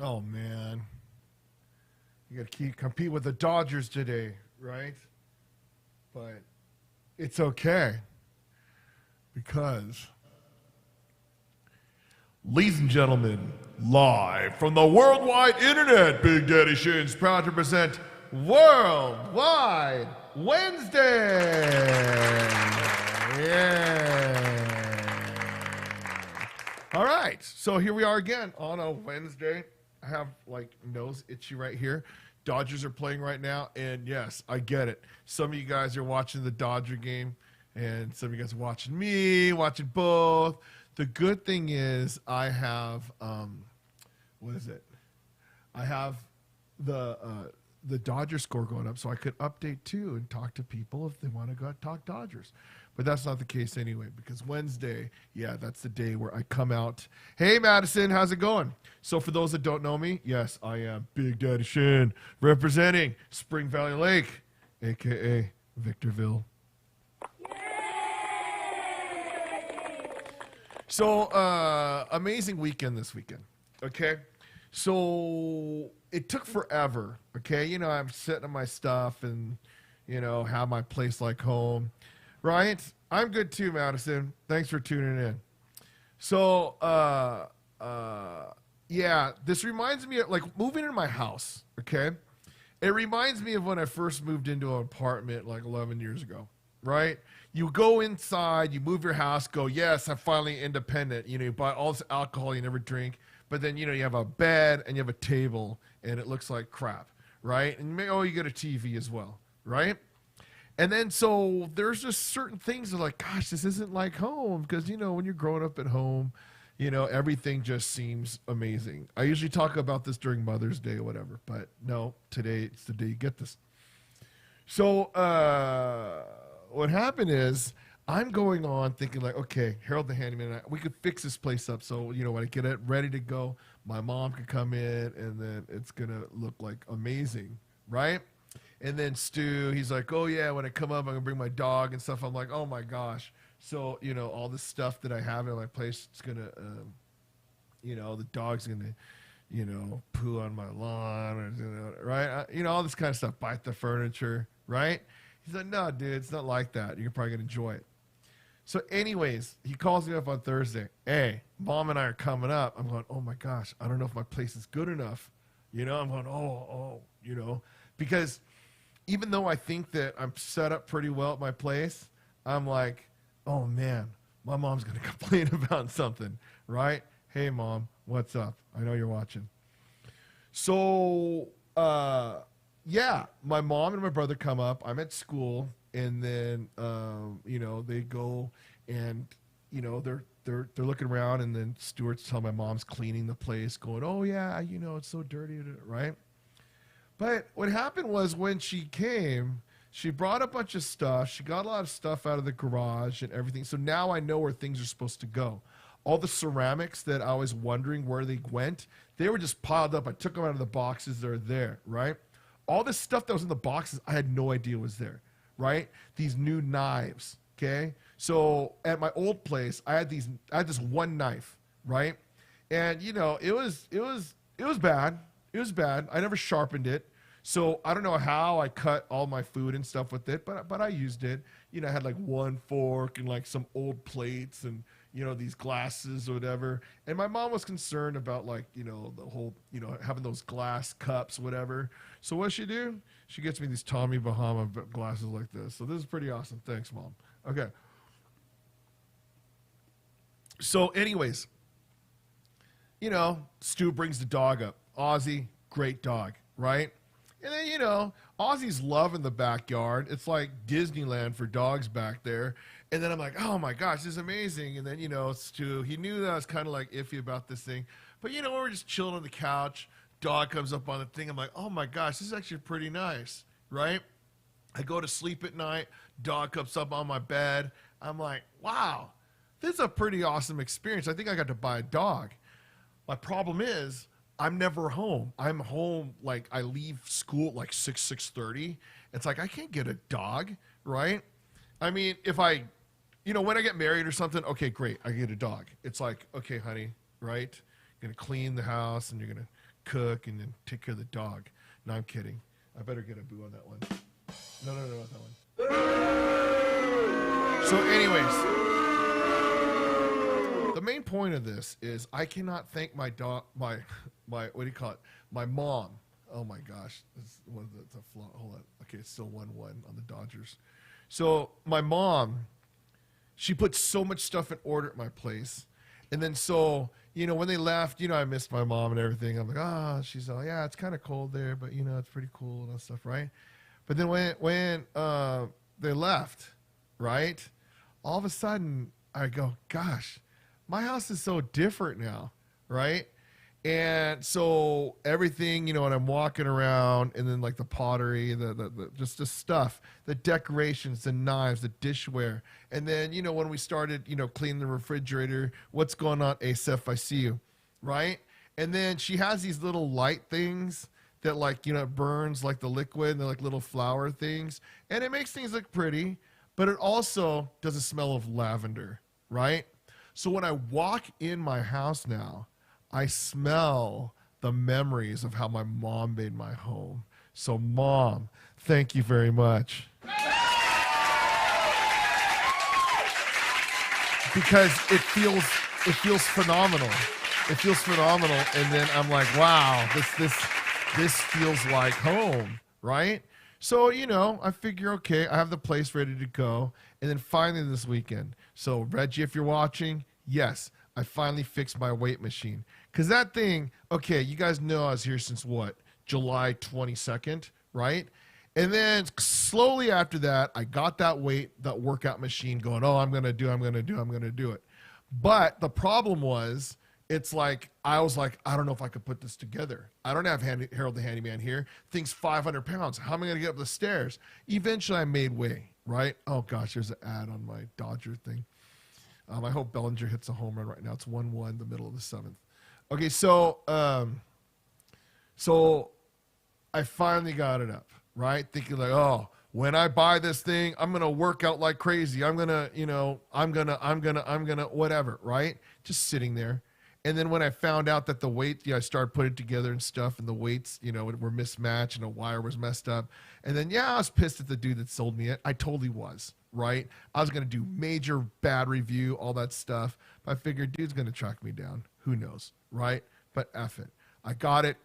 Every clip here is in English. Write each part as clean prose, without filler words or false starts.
Oh man, you got to compete with the Dodgers today, right? But it's okay because, ladies and gentlemen, live from the worldwide internet, Big Daddy Shin's proud to present Worldwide Wednesday. Yeah. All right, so here we are again on a Wednesday. I have like nose itchy right here. Dodgers are playing right now, and yes, I get it. Some of you guys are watching the Dodger game, and some of you guys are watching me, watching both. The good thing is I have, what is it? I have the Dodger score going up, so I could update too and talk to people if they want to go talk Dodgers. But that's not the case anyway, because Wednesday, yeah, that's the day where I come out. Hey, Madison, how's it going? So for those that don't know me, yes, I am Big Daddy Shin, representing Spring Valley Lake, a.k.a. Victorville. So, amazing weekend this weekend, okay? So, it took forever, okay? You know, I'm sitting on my stuff and, you know, have my place like home. Right? I'm good too, Madison. Thanks for tuning in. So, yeah, this reminds me of, like, moving into my house, okay? It reminds me of when I first moved into an apartment, like, 11 years ago, right? You go inside, you move your house, go, yes, I'm finally independent. You know, you buy all this alcohol you never drink, but then, you know, you have a bed and you have a table, and it looks like crap, right? And you get a TV as well, right? And then so there's just certain things that are like, gosh, this isn't like home. Because, you know, when you're growing up at home, you know, everything just seems amazing. I usually talk about this during Mother's Day or whatever. But no, today it's the day you get this. So what happened is I'm going on thinking like, okay, Harold the Handyman, we could fix this place up. So, you know, when I get it ready to go, my mom could come in and then it's going to look like amazing, right? And then Stu, he's like, oh, yeah, when I come up, I'm going to bring my dog and stuff. I'm like, oh, my gosh. So, you know, all this stuff that I have in my place, it's going to, you know, the dog's going to, you know, poo on my lawn, or, you know, right? You know, all this kind of stuff, bite the furniture, right? He's like, no, dude, it's not like that. You're probably going to enjoy it. So anyways, he calls me up on Thursday. Hey, Mom and I are coming up. I'm going, oh, my gosh, I don't know if my place is good enough. You know, I'm going, you know, because even though I think that I'm set up pretty well at my place, I'm like, oh, man, my mom's going to complain about something, right? Hey, Mom, what's up? I know you're watching. So, yeah, my mom and my brother come up. I'm at school, and then, you know, they go and, you know, they're looking around, and then Stuart's telling my mom's cleaning the place, going, oh, yeah, you know, it's so dirty, right? But what happened was when she came, she brought a bunch of stuff. She got a lot of stuff out of the garage and everything. So now I know where things are supposed to go. All the ceramics that I was wondering where they went, they were just piled up. I took them out of the boxes. They're there, right? All this stuff that was in the boxes, I had no idea was there, right? These new knives, okay? So at my old place, I had this one knife, right? And, you know, it was bad. It was bad. I never sharpened it. So I don't know how I cut all my food and stuff with it, but I used it. You know, I had like one fork and like some old plates and, you know, these glasses or whatever. And my mom was concerned about like, you know, the whole, you know, having those glass cups, whatever. So what she do? She gets me these Tommy Bahama glasses like this. So this is pretty awesome. Thanks, Mom. Okay. So anyways, you know, Stu brings the dog up. Ozzy, great dog, right? And then, you know, Ozzy's loving the backyard. It's like Disneyland for dogs back there. And then I'm like, oh, my gosh, this is amazing. And then, you know, Stu, he knew that I was kind of like iffy about this thing. But, you know, we're just chilling on the couch. Dog comes up on the thing. I'm like, oh, my gosh, this is actually pretty nice, right? I go to sleep at night. Dog comes up on my bed. I'm like, wow, this is a pretty awesome experience. I think I got to buy a dog. My problem is, I'm never home. I'm home, like, I leave school at like 6:30. It's like, I can't get a dog, right? I mean, if I, you know, when I get married or something, okay, great, I get a dog. It's like, okay, honey, right? You're going to clean the house, and you're going to cook and then take care of the dog. No, I'm kidding. I better get a boo on that one. No, not that one. So anyways, the main point of this is I cannot thank my dog, my what do you call it? My mom. Oh my gosh, it's a flaw. Hold on. Okay, it's still 1-1 on the Dodgers. So my mom, she put so much stuff in order at my place, and then so when they left, I missed my mom and everything. I'm like, she's all, yeah, it's kind of cold there, but it's pretty cool and all stuff, right? But then when they left, right, all of a sudden I go, gosh, my house is so different now, right? And so everything, when I'm walking around, and then like the pottery, the just the stuff, the decorations, the knives, the dishware, and then when we started, cleaning the refrigerator, what's going on, Asaph? I see you, right? And then she has these little light things that it burns like the liquid, and they're like little flower things, and it makes things look pretty, but it also does a smell of lavender, right? So when I walk in my house now, I smell the memories of how my mom made my home. So Mom, thank you very much. Because it feels phenomenal. It feels phenomenal. And then I'm like, wow, this feels like home, right? So, I figure, okay, I have the place ready to go. And then finally this weekend. So Reggie, if you're watching, yes, I finally fixed my weight machine. Because that thing, okay, you guys know I was here since what? July 22nd, right? And then slowly after that, I got that workout machine going, I'm going to do it. But the problem was, it's like, I was like, I don't know if I could put this together. I don't have Harold the Handyman here. Thing's 500 pounds. How am I going to get up the stairs? Eventually I made way, right? Oh gosh, there's an ad on my Dodger thing. I hope Bellinger hits a home run right now. It's 1-1, the middle of the 7th. Okay, so I finally got it up, right? Thinking like, when I buy this thing, I'm gonna work out like crazy. I'm gonna, whatever, right? Just sitting there. And then when I found out that the weight, I started putting it together and stuff, and the weights, were mismatched and a wire was messed up. And then, I was pissed at the dude that sold me it. I totally was, right? I was going to do major bad review, all that stuff. But I figured, dude's going to track me down. Who knows, right? But F it. I got it.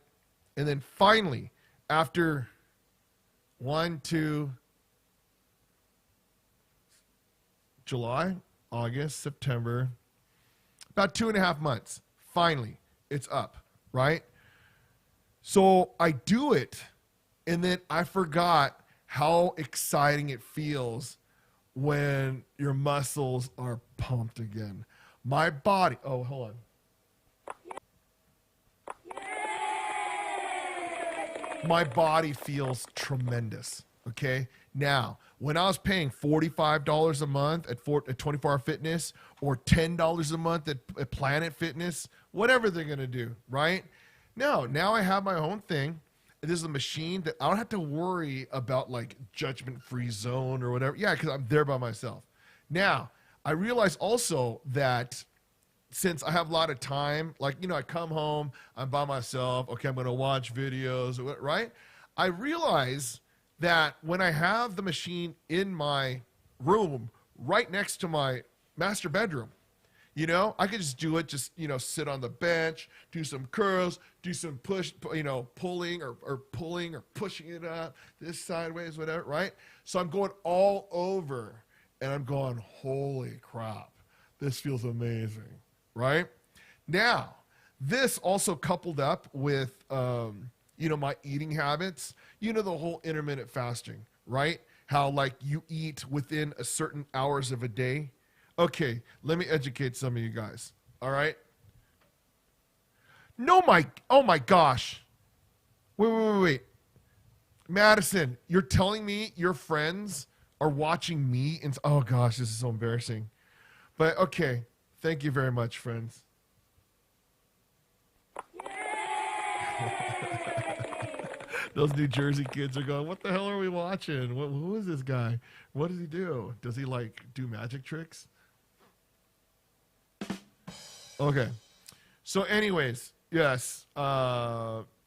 And then finally, after 1, 2, July, August, September, about 2.5 months, finally, it's up, right? So I do it, and then I forgot how exciting it feels when your muscles are pumped again. My body, hold on. My body feels tremendous, okay? Now, when I was paying $45 a month at 24-Hour Fitness, or $10 a month at Planet Fitness, whatever they're going to do, right? No, now I have my own thing. This is a machine that I don't have to worry about like judgment-free zone or whatever. Yeah, because I'm there by myself. Now, I realize also that since I have a lot of time, like, I come home, I'm by myself. Okay, I'm going to watch videos, right? I realize that when I have the machine in my room right next to my master bedroom, I could just do it, sit on the bench, do some curls, do some pulling or pushing it up, this sideways, whatever, right? So I'm going all over, and I'm going, holy crap, this feels amazing, right? Now, this also coupled up with, my eating habits, the whole intermittent fasting, right? How like you eat within a certain hours of a day. Okay, let me educate some of you guys. All right? Oh my gosh. Wait. Madison, you're telling me your friends are watching me? Oh gosh, this is so embarrassing. But okay, thank you very much, friends. Those New Jersey kids are going, what the hell are we watching? Who is this guy? What does he do? Does he do magic tricks? Okay. So anyways, yes.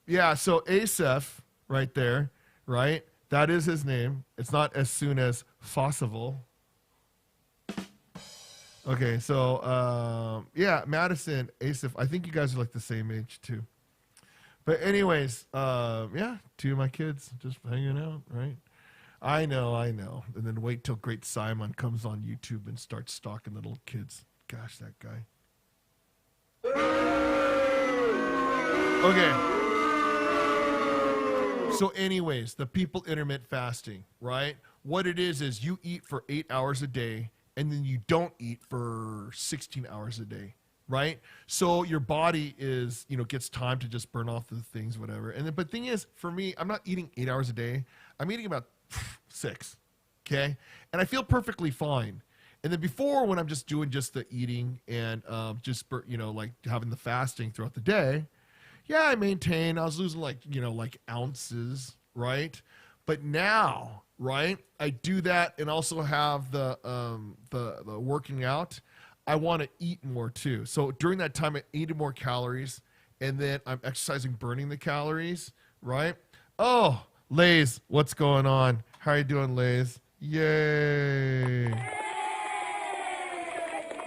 Yeah, so Asaph right there, right? That is his name. It's not as soon as possible. Okay, so yeah, Madison, Asaph. I think you guys are like the same age too. But anyways, yeah, two of my kids just hanging out, right? I know, I know. And then wait till Great Simon comes on YouTube and starts stalking the little kids. Gosh, that guy. Okay. So anyways, the people intermittent fasting, right? What it is you eat for 8 hours a day and then you don't eat for 16 hours a day, right? So your body is, gets time to just burn off the things, whatever. And then, but thing is, for me, I'm not eating 8 hours a day. I'm eating about 6, okay? And I feel perfectly fine. And then before, when I'm just doing just the eating and like having the fasting throughout the day, yeah, I maintain. I was losing like ounces, right? But now, right, I do that and also have the working out. I want to eat more too. So during that time, I eat more calories, and then I'm exercising, burning the calories, right? Oh, Lays, what's going on? How you doing, Lays? Yay!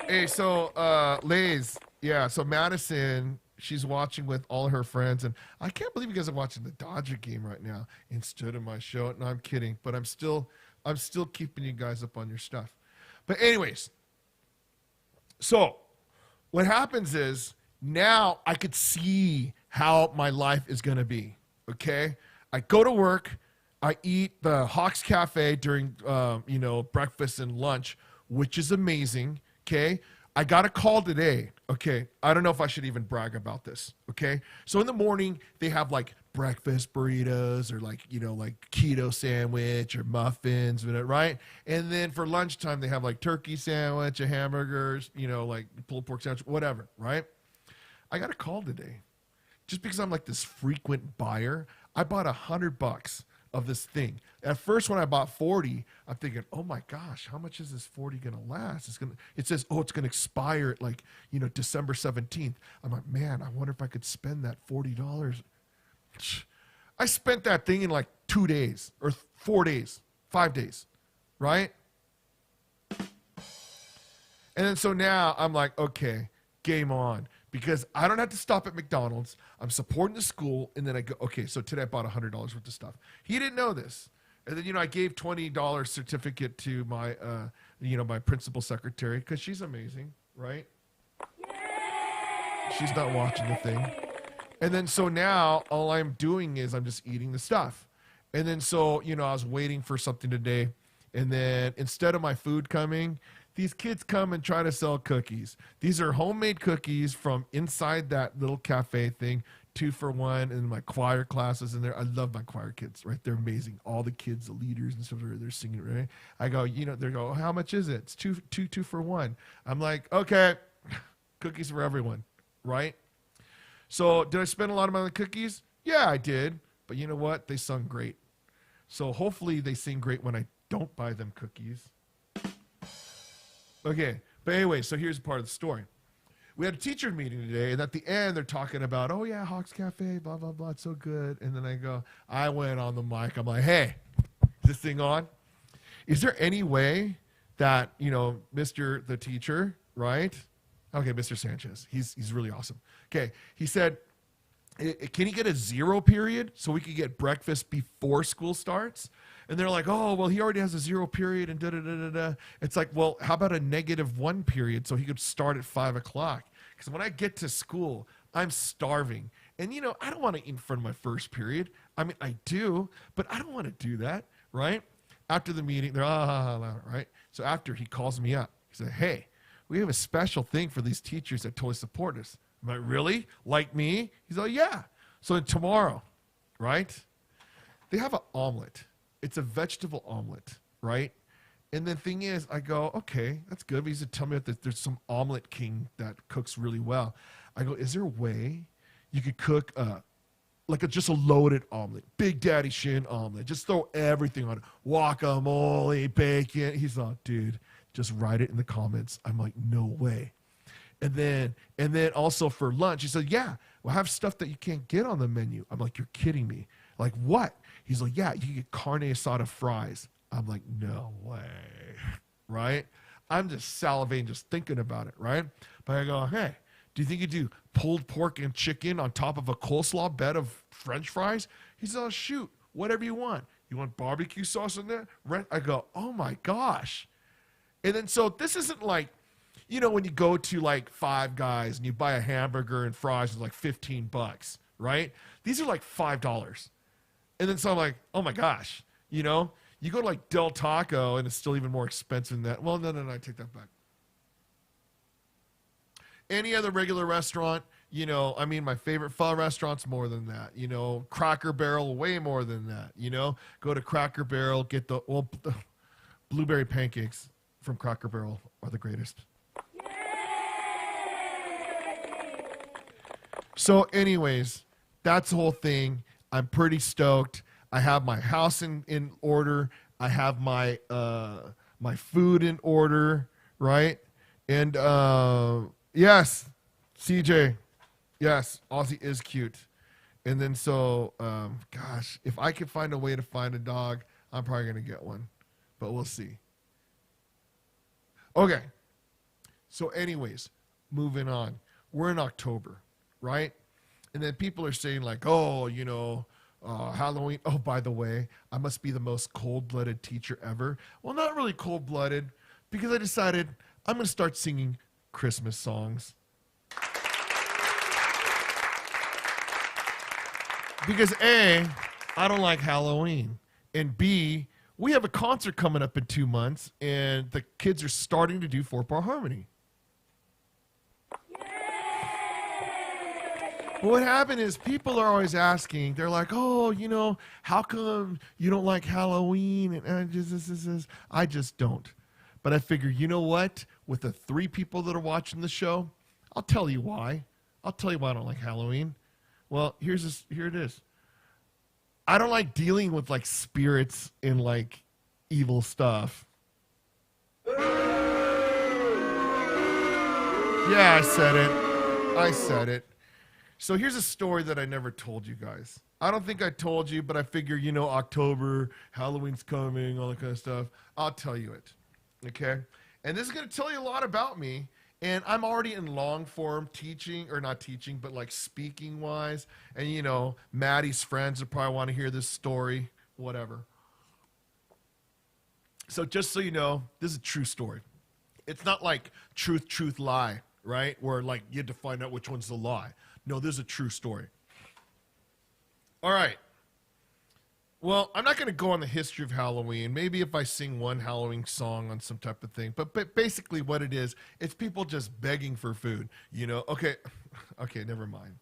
Hey, so Lays, yeah. So Madison, she's watching with all her friends, and I can't believe you guys are watching the Dodger game right now instead of my show. No, I'm kidding, but I'm still keeping you guys up on your stuff. But anyways, so what happens is now I could see how my life is going to be. Okay, I go to work, I eat the Hawks Cafe during breakfast and lunch, which is amazing. Okay. I got a call today. Okay. I don't know if I should even brag about this. Okay. So in the morning, they have like breakfast burritos or like keto sandwich or muffins, right? And then for lunchtime, they have like turkey sandwich, a hamburgers, like pulled pork sandwich, whatever, right? I got a call today just because I'm like this frequent buyer. I bought $100 of this thing. At first, when I bought 40, I'm thinking, oh my gosh, how much is this 40 gonna last? It says, oh, it's gonna expire at like, December 17th. I'm like, man, I wonder if I could spend that $40. I spent that thing in like 2 days or 4 days, 5 days, right? And then so now I'm like, okay, game on. Because I don't have to stop at McDonald's. I'm supporting the school. And then I go, okay, so today I bought $100 worth of stuff. He didn't know this. And then, I gave $20 certificate to my, my principal secretary because she's amazing, right? She's not watching the thing. And then so now all I'm doing is I'm just eating the stuff. And then so, I was waiting for something today. And then instead of my food coming, these kids come and try to sell cookies. These are homemade cookies from inside that little cafe thing, 2 for $1, and my choir classes in there. I love my choir kids, right? They're amazing. All the kids, the leaders and stuff, they're singing, right? I go, they go, how much is it? It's two for $1. I'm like, okay, cookies for everyone, right? So did I spend a lot of money on cookies? Yeah, I did. But you know what? They sung great. So hopefully they sing great when I don't buy them cookies. Okay, but anyway, so here's part of the story. We had a teacher meeting today, and at the end, they're talking about, oh yeah, Hawks Cafe, blah, blah, blah, it's so good. And then I went on the mic, I'm like, hey, is this thing on? Is there any way that, Mr. the teacher, right? Okay, Mr. Sanchez, he's really awesome. Okay, he said, can he get a 0 period so we could get breakfast before school starts? And they're like, oh, well, he already has a 0 period and da-da-da-da-da. It's like, well, how about a -1 period so he could start at 5 o'clock? Because when I get to school, I'm starving. And, I don't want to eat in front of my first period. I mean, I do, but I don't want to do that, right? After the meeting, they're, right? So after, he calls me up. He said, hey, we have a special thing for these teachers that totally support us. I'm like, really? Like me? He's like, yeah. So tomorrow, right? They have an omelet. It's a vegetable omelet, right? And the thing is, I go, okay, that's good. But he's tell me that there's some omelet king that cooks really well. I go, is there a way you could cook just a loaded omelet, Big Daddy Shin omelet? Just throw everything on it, guacamole, bacon. He's like, dude, just write it in the comments. I'm like, no way. And then also for lunch, he said, yeah, we'll have stuff that you can't get on the menu. I'm like, you're kidding me. Like, what? He's like, yeah, you can get carne asada fries. I'm like, no way, right? I'm just salivating just thinking about it, right? But I go, hey, do you think you do pulled pork and chicken on top of a coleslaw bed of French fries? He said, oh, shoot, whatever you want. You want barbecue sauce in there? I go, oh my gosh. And then so this isn't like, you know, when you go to like Five Guys and you buy a hamburger and fries, it's like $15, right? These are like $5. And then so I'm like, oh my gosh, you know, you go to like Del Taco and it's still even more expensive than that. Well, no, I take that back. Any other regular restaurant, you know, I mean, my favorite pho restaurant's more than that. You know, Cracker Barrel, way more than that. You know, go to Cracker Barrel, get the blueberry pancakes from Cracker Barrel are the greatest. So anyways, that's the whole thing. I'm pretty stoked. I have my house in order. I have my my food in order, right? And yes, CJ, yes, Aussie is cute. And then so, gosh, if I could find a way to find a dog, I'm probably going to get one. But we'll see. Okay. So anyways, moving on. We're in October, right? And then people are saying like, oh, you know, Halloween. Oh, by the way, I must be the most cold-blooded teacher ever. Well, not really cold-blooded, because I decided I'm going to start singing Christmas songs. Because A, I don't like Halloween. And B, we have a concert coming up in 2 months, and the kids are starting to do 4-part harmony. But what happened is people are always asking, they're like, oh, you know, how come you don't like Halloween? And I just don't. But I figure, you know what? With the 3 people that are watching the show, I'll tell you why. I'll tell you why I don't like Halloween. Well, here it is. I don't like dealing with like spirits and like evil stuff. Yeah, I said it. So here's a story that I never told you guys. I don't think I told you, but I figure, you know, October, Halloween's coming, all that kind of stuff. I'll tell you it, okay? And this is going to tell you a lot about me. And I'm already in long form teaching, or not teaching, but like speaking wise. And, you know, Maddie's friends will probably want to hear this story, whatever. So just so you know, this is a true story. It's not like truth, lie, right? Where like you had to find out which one's the lie. No, this is a true story. All right. Well, I'm not going to go on the history of Halloween. Maybe if I sing one Halloween song on some type of thing. But basically what it is, it's people just begging for food. You know, okay, never mind.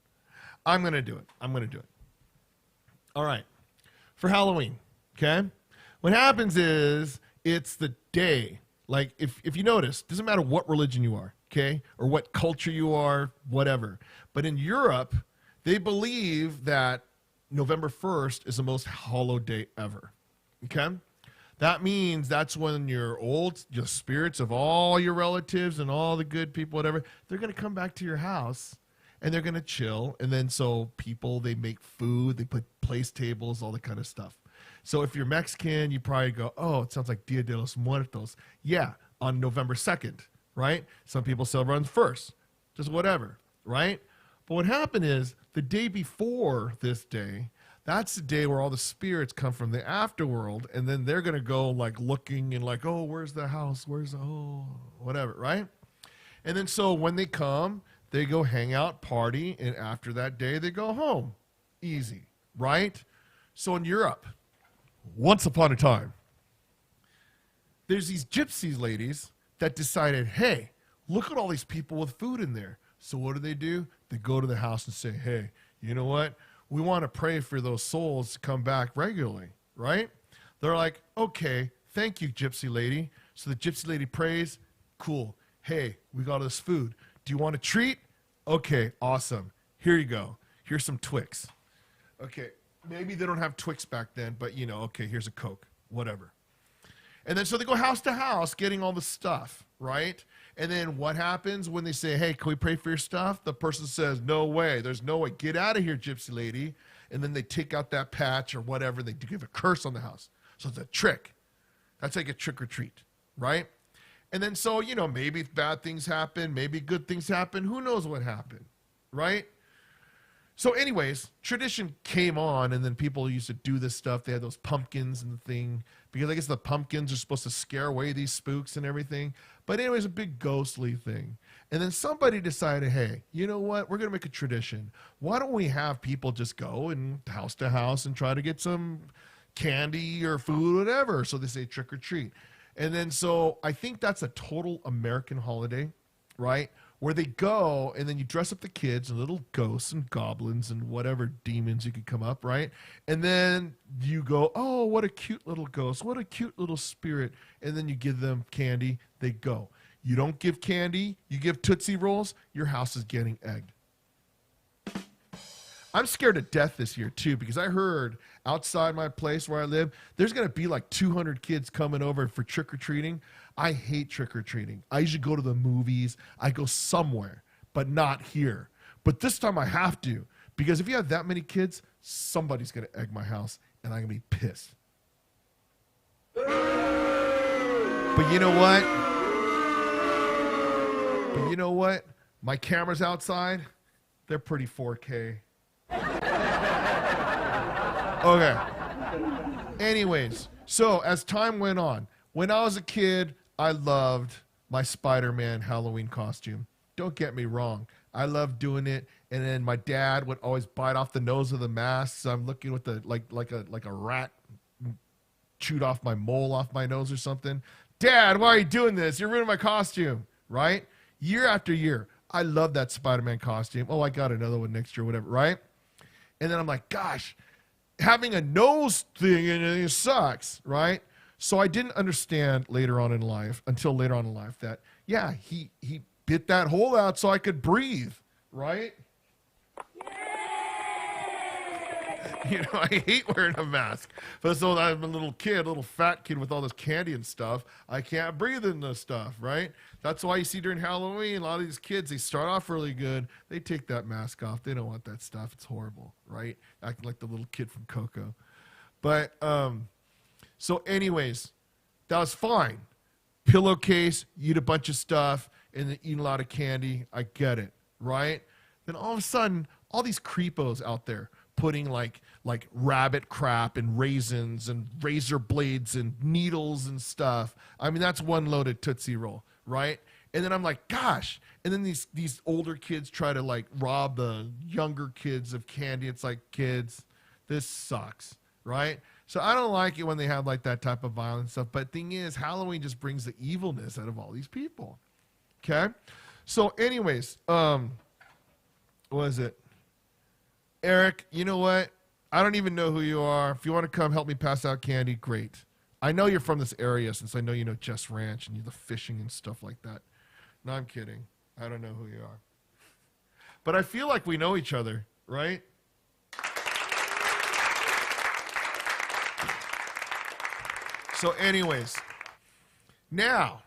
I'm going to do it. All right. For Halloween, okay? What happens is it's the day. Like, if you notice, doesn't matter what religion you are, okay? Or what culture you are, whatever. But in Europe, they believe that November 1st is the most hallowed day ever, okay? That means that's when your spirits of all your relatives and all the good people, whatever, they're going to come back to your house and they're going to chill. And then so people, they make food, they put place tables, all that kind of stuff. So if you're Mexican, you probably go, oh, it sounds like Dia de los Muertos. Yeah, on November 2nd, right? Some people celebrate on the 1st, just whatever, right? But what happened is the day before this day, that's the day where all the spirits come from the afterworld, and then they're going to go like looking and like, oh, where's the house? Whatever, right? And then so when they come, they go hang out, party, and after that day, they go home. Easy, right? So in Europe, once upon a time, there's these gypsy ladies that decided, hey, look at all these people with food in there. So what do? They go to the house and say, hey, you know what? We want to pray for those souls to come back regularly, right? They're like, okay, thank you, gypsy lady. So the gypsy lady prays, cool. Hey, we got this food. Do you want a treat? Okay, awesome. Here you go. Here's some Twix. Okay, maybe they don't have Twix back then, but, you know, okay, here's a Coke, whatever. And then so they go house to house getting all the stuff, right? And then what happens when they say, hey, can we pray for your stuff? The person says, no way. There's no way. Get out of here, gypsy lady. And then they take out that patch or whatever. They give a curse on the house. So it's a trick. That's like a trick or treat, right? And then so, you know, maybe bad things happen. Maybe good things happen. Who knows what happened, right? So anyways, tradition came on, and then people used to do this stuff. They had those pumpkins and the thing, because I guess the pumpkins are supposed to scare away these spooks and everything. But anyways, a big ghostly thing. And then somebody decided, hey, you know what? We're going to make a tradition. Why don't we have people just go and house to house and try to get some candy or food, whatever. So they say trick or treat. And then so I think that's a total American holiday, right? Where they go and then you dress up the kids and little ghosts and goblins and whatever demons you could come up, right? And then you go, oh, what a cute little ghost. What a cute little spirit. And then you give them candy. They go. You don't give candy. You give Tootsie Rolls. Your house is getting egged. I'm scared to death this year, too, because I heard outside my place where I live, there's going to be like 200 kids coming over for trick-or-treating. I hate trick-or-treating. I usually go to the movies. I go somewhere, but not here. But this time I have to, because if you have that many kids, somebody's going to egg my house, and I'm going to be pissed. But you know what? My cameras outside, they're pretty 4K. Okay. Anyways, so as time went on, when I was a kid, I loved my Spider-Man Halloween costume. Don't get me wrong. I loved doing it. And then my dad would always bite off the nose of the mask. So I'm looking with the like a rat chewed off my mole off my nose or something. Dad, why are you doing this? You're ruining my costume, right? Year after year, I love that Spider-Man costume. Oh, I got another one next year, whatever, right? And then I'm like, gosh, having a nose thing in it sucks, right? So I didn't understand until later on in life, that, yeah, he bit that hole out so I could breathe, right? You know, I hate wearing a mask. But so I'm a little fat kid with all this candy and stuff. I can't breathe in this stuff, right? That's why you see during Halloween, a lot of these kids, they start off really good. They take that mask off. They don't want that stuff. It's horrible, right? Acting like the little kid from Coco. But, so anyways, that was fine. Pillowcase, you eat a bunch of stuff, and then eat a lot of candy. I get it, right? Then all of a sudden, all these creepos out there putting like rabbit crap and raisins and razor blades and needles and stuff. I mean, that's one loaded Tootsie Roll, right? And then I'm like, gosh. And then these older kids try to like rob the younger kids of candy. It's like, kids, this sucks, right? So I don't like it when they have like that type of violent stuff. But thing is, Halloween just brings the evilness out of all these people. Okay? So anyways, what is it? Eric, you know what? I don't even know who you are. If you want to come help me pass out candy, great. I know you're from this area since I know you know Jess Ranch and you the fishing and stuff like that. No, I'm kidding. I don't know who you are. But I feel like we know each other, right? So anyways, now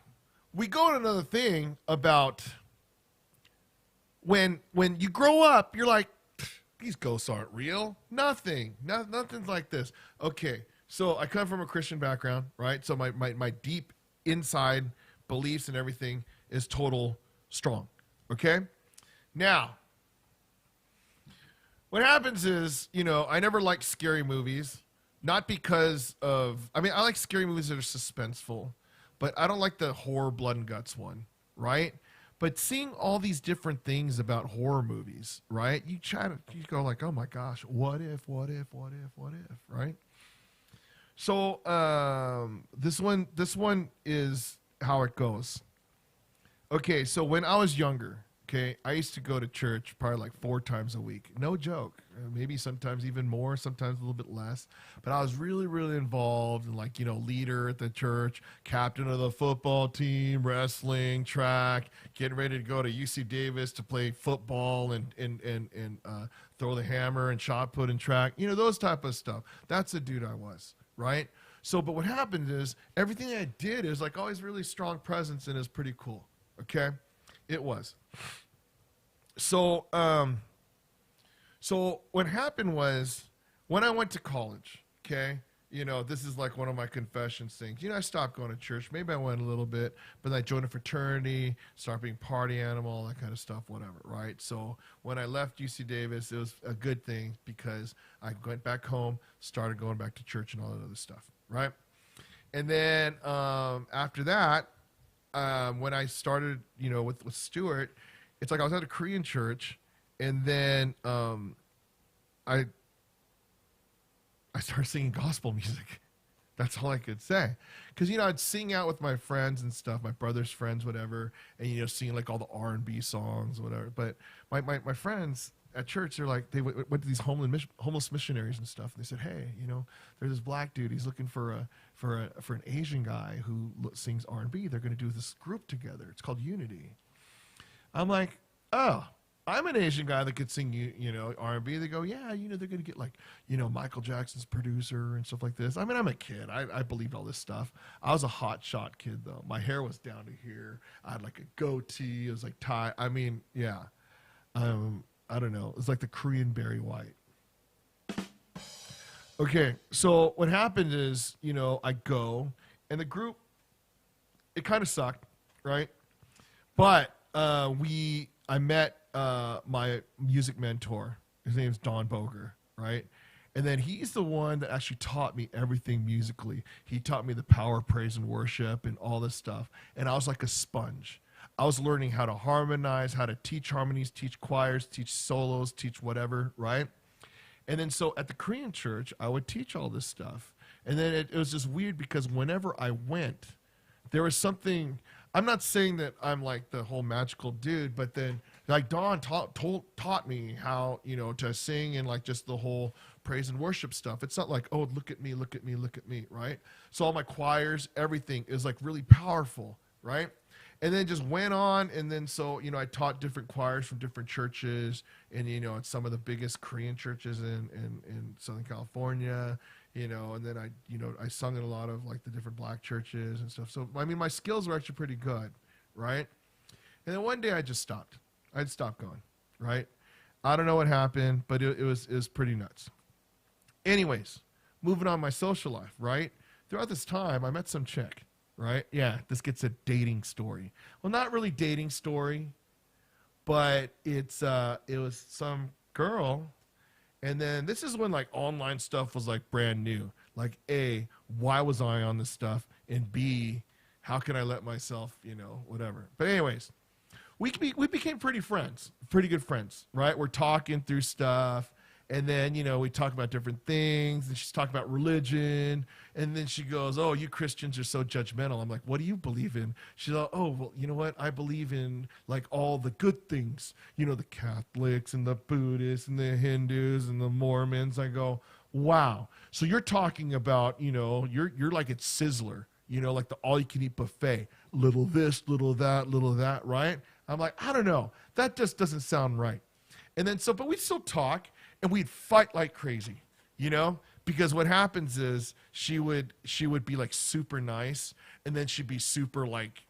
we go to another thing about when you grow up, you're like, these ghosts aren't real. Nothing's like this. Okay, so I come from a Christian background, right? So my deep inside beliefs and everything is total strong, okay? Now, what happens is, you know, I never liked scary movies, not because of, I mean, I like scary movies that are suspenseful, but I don't like the horror blood and guts one, right? But seeing all these different things about horror movies, right? You go like, oh my gosh, what if, right? So this one is how it goes. Okay, so when I was younger, okay, I used to go to church probably like 4 times a week. No joke. Maybe sometimes even more, sometimes a little bit less. But I was really, really involved in, like, you know, leader at the church, captain of the football team, wrestling, track, getting ready to go to UC Davis to play football and throw the hammer and shot put and track. You know, those type of stuff. That's the dude I was, right? So, but what happened is everything I did is like always really strong presence and is pretty cool. Okay, it was. So, so what happened was when I went to college. Okay, this is like one of my confessions things. I stopped going to church. Maybe I went a little bit, but I joined a fraternity, started being party animal, that kind of stuff, whatever, right? So when I left UC Davis, it was a good thing because I went back home, started going back to church and all that other stuff, right? And then after that, when I started, with Stuart, it's like I was at a Korean church, and then I started singing gospel music. That's all I could say. Because, I'd sing out with my friends and stuff, my brother's friends, whatever, and, singing like all the R&B songs, whatever. But my friends at church, they're like, they went to these homeless missionaries and stuff. And they said, hey, there's this black dude. He's looking for an Asian guy who sings R&B. They're going to do this group together. It's called Unity. I'm like, oh. I'm an Asian guy that could sing, R&B. They go, yeah, they're going to get like, Michael Jackson's producer and stuff like this. I mean, I'm a kid. I believed all this stuff. I was a hot shot kid, though. My hair was down to here. I had like a goatee. It was like tie. I mean, yeah. I don't know. It was like the Korean Barry White. Okay, so what happened is, I go, and the group, it kind of sucked, right? But I met my music mentor. His name's Don Boger, right? And then he's the one that actually taught me everything musically. He taught me the power of praise and worship and all this stuff. And I was like a sponge. I was learning how to harmonize, how to teach harmonies, teach choirs, teach solos, teach whatever, right? And then so at the Korean church, I would teach all this stuff. And then it was just weird because whenever I went, there was something. I'm not saying that I'm like the whole magical dude, but then like Don taught me how, to sing and like just the whole praise and worship stuff. It's not like, oh, look at me, look at me, look at me, right? So all my choirs, everything is like really powerful, right? And then just went on, and then so, I taught different choirs from different churches, and, at some of the biggest Korean churches in Southern California, and then I sung in a lot of like the different black churches and stuff. So, I mean, my skills were actually pretty good, right? And then one day I just stopped. I'd stopped going, right? I don't know what happened, but it was pretty nuts. Anyways, moving on my social life, right? Throughout this time, I met some chick, right? Yeah, this gets a dating story. Well, not really dating story, but it was some girl. And then this is when like online stuff was like brand new. Like A, why was I on this stuff? And B, how can I let myself, whatever. But anyways, we became pretty good friends, right? We're talking through stuff. And then, we talk about different things. And she's talking about religion. And then she goes, oh, you Christians are so judgmental. I'm like, what do you believe in? She's like, oh, well, you know what? I believe in like all the good things. The Catholics and the Buddhists and the Hindus and the Mormons. I go, wow. So you're talking about, you're like at Sizzler, like the all-you-can-eat buffet. Little this, little that, right? I'm like, I don't know. That just doesn't sound right. And then but we still talk. And we'd fight like crazy, because what happens is she would be like super nice, and then she'd be super like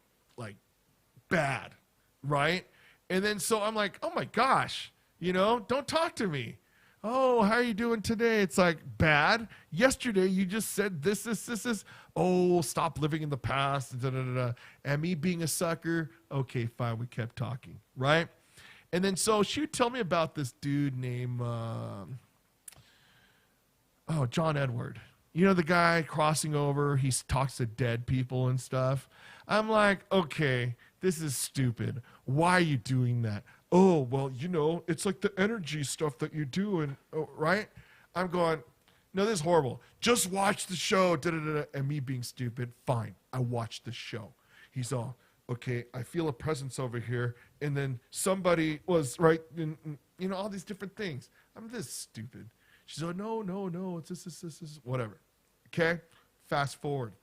bad, right? And then so I'm like, oh my gosh, don't talk to me. Oh, how are you doing today? It's like, bad. Yesterday you just said this. Oh, stop living in the past. Da, da, da, da. And me being a sucker. Okay, fine. We kept talking, right? And then so she would tell me about this dude named, John Edward. The guy crossing over, he talks to dead people and stuff. I'm like, okay, this is stupid. Why are you doing that? Oh, well, it's like the energy stuff that you do, and right? I'm going, no, this is horrible. Just watch the show, da da da. And me being stupid, fine, I watched the show. He's all, okay, I feel a presence over here, and then somebody was right, in, all these different things. I'm this stupid. She's like, no, it's this, whatever. Okay, fast forward.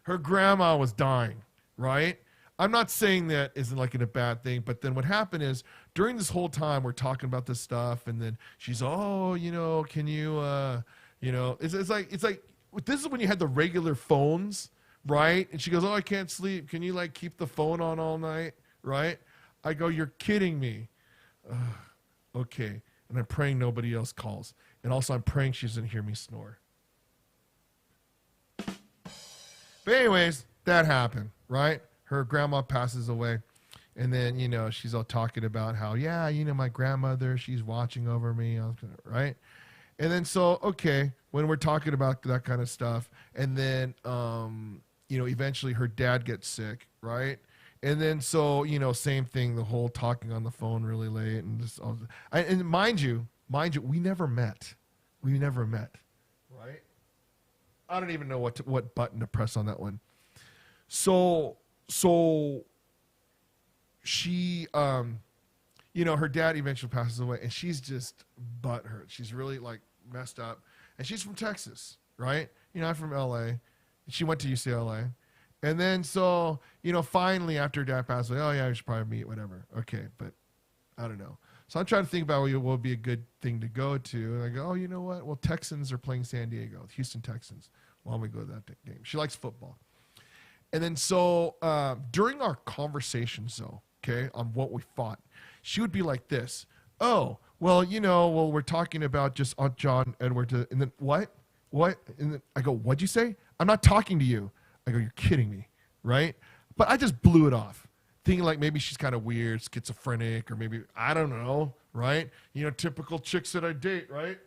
Her grandma was dying, right? I'm not saying that isn't like in a bad thing, but then what happened is during this whole time we're talking about this stuff, and then she's, can you, it's like this is when you had the regular phones, right? And she goes, oh, I can't sleep. Can you like keep the phone on all night, right? I go, you're kidding me. Okay. And I'm praying nobody else calls. And also I'm praying she doesn't hear me snore. But anyways, that happened, right? Her grandma passes away. And then, you know, she's all talking about how, yeah, you know, my grandmother, she's watching over me, right? And then so, okay, when we're talking about that kind of stuff, and then, you know, eventually her dad gets sick, right? And then so, you know, same thing, the whole talking on the phone really late. And just all, and mind you, we never met. We never met, right? I don't even know what button to press on that one. So she, you know, her dad eventually passes away, and she's just butthurt. She's really like messed up, and she's from Texas, right? You know, I'm from LA. She went to UCLA, and then so, you know, finally after her dad passed away, oh yeah, we should probably meet, whatever. Okay, but I don't know. So I'm trying to think about what would be a good thing to go to, and I go, oh, you know what? Well, Texans are playing San Diego, Houston Texans. Why don't we go to that game? She likes football. And then so during our conversations, though, okay, on what we fought, she would be like this. Oh, well, you know, well, we're talking about just Aunt John Edward. And then what? And then I go, what'd you say? I'm not talking to you. I go, you're kidding me, right? But I just blew it off, thinking like maybe she's kind of weird, schizophrenic, or maybe, I don't know, right? You know, typical chicks that I date, right?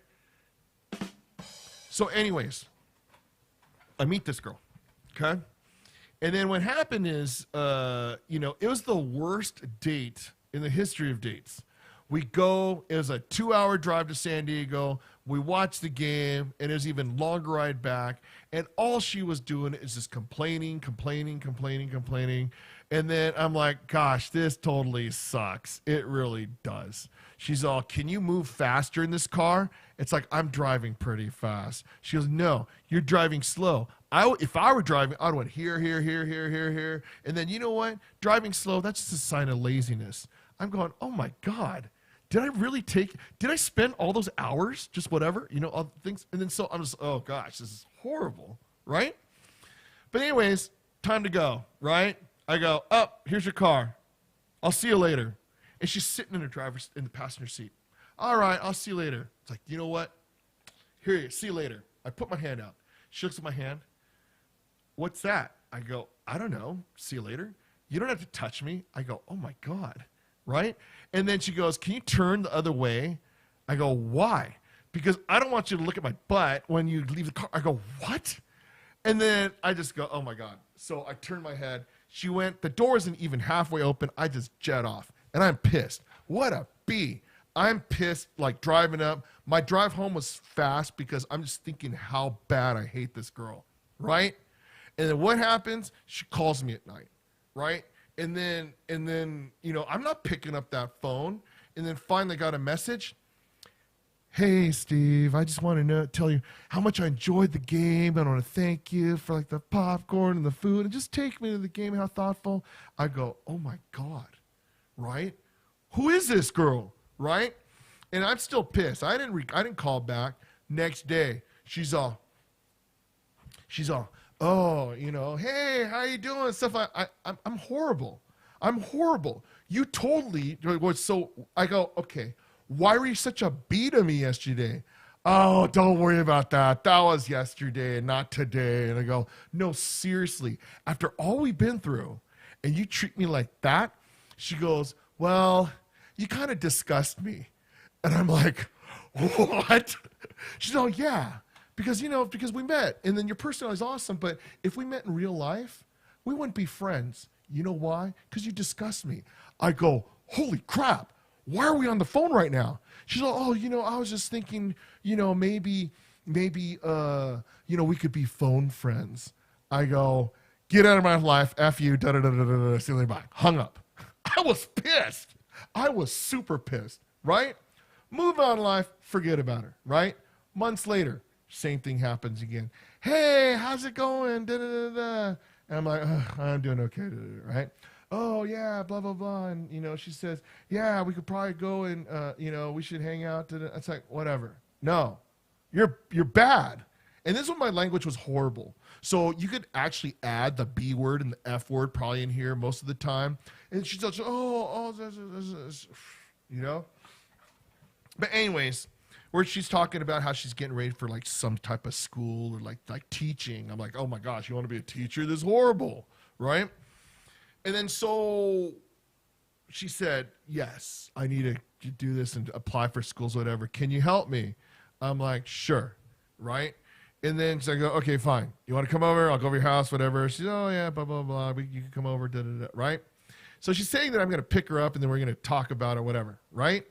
So anyways, I meet this girl, okay? And then what happened is, you know, it was the worst date in the history of dates. We go, it was a 2-hour drive to San Diego. We watched the game, and it was even longer ride back. And all she was doing is just complaining. And then I'm like, gosh, this totally sucks. It really does. She's all, can you move faster in this car? It's like, I'm driving pretty fast. She goes, no, you're driving slow. If I were driving, I'd went here. And then you know what? Driving slow, that's just a sign of laziness. I'm going, oh my God. Did I spend all those hours, just whatever, you know, all things? And then so I'm just, oh gosh, this is horrible, right? But anyways, time to go, right? I go, here's your car. I'll see you later. And she's sitting in the passenger seat. All right, I'll see you later. It's like, you know what? Here you, see you later. I put my hand out. She looks at my hand. What's that? I go, I don't know. See you later. You don't have to touch me. I go, oh my God. Right? And then she goes, can you turn the other way? I go, why? Because I don't want you to look at my butt when you leave the car. I go, what? And then I just go, oh my God. So I turned my head. She went, the door isn't even halfway open. I just jet off. And I'm pissed. What a B. I'm pissed, like driving up. My drive home was fast because I'm just thinking how bad I hate this girl. Right? And then what happens? She calls me at night. Right? And then, you know, I'm not picking up that phone. And then finally got a message. Hey, Steve, I just want to tell you how much I enjoyed the game. I want to thank you for like the popcorn and the food. And just take me to the game, how thoughtful. I go, oh my God, right? Who is this girl, right? And I'm still pissed. I didn't call back. Next day, she's all, oh, you know, hey, how you doing? Stuff. I'm horrible. I'm horrible. You totally was so. I go, okay. Why were you such a B to me yesterday? Oh, don't worry about that. That was yesterday and not today. And I go, no, seriously. After all we've been through, and you treat me like that? She goes, well, you kind of disgust me. And I'm like, what? She's all, yeah. Because we met, and then your personality is awesome, but if we met in real life, we wouldn't be friends. You know why? Because you disgust me. I go, holy crap, why are we on the phone right now? She's like, oh, you know, I was just thinking, you know, maybe, you know, we could be phone friends. I go, get out of my life, F you, da-da-da-da-da-da, see you later, bye. Hung up. I was pissed. I was super pissed, right? Move on life, forget about her, right? Months later, same thing happens again. Hey, how's it going? Da-da-da-da. And I'm like, I'm doing okay, right? Oh, yeah, blah, blah, blah. And, you know, she says, yeah, we could probably go and, you know, we should hang out. It's like, whatever. No, you're bad. And this one, my language was horrible. So you could actually add the B word and the F word probably in here most of the time. And she's like, this, you know? But anyways, where she's talking about how she's getting ready for like some type of school or like teaching. I'm like, oh my gosh, you want to be a teacher? This is horrible, right? And then so she said, yes, I need to do this and apply for schools, whatever. Can you help me? I'm like, sure, right? And then so I go, okay, fine. You want to come over? I'll go over your house, whatever. She's, oh yeah, blah, blah, blah. You can come over, da, da, da, right? So she's saying that I'm going to pick her up and then we're going to talk about it, whatever, right?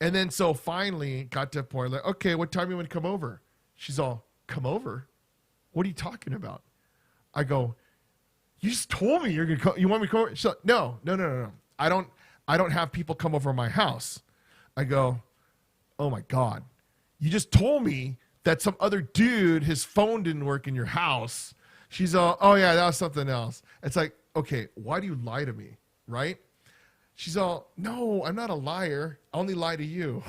And then so finally got to a point like, okay, what time you want to come over? She's all, come over? What are you talking about? I go, you just told me you're going to come. You want me to come over? She's like, no. I don't have people come over my house. I go, oh my God. You just told me that some other dude, his phone didn't work in your house. She's all, oh yeah, that was something else. It's like, okay, why do you lie to me, right? She's all, no, I'm not a liar. I only lie to you.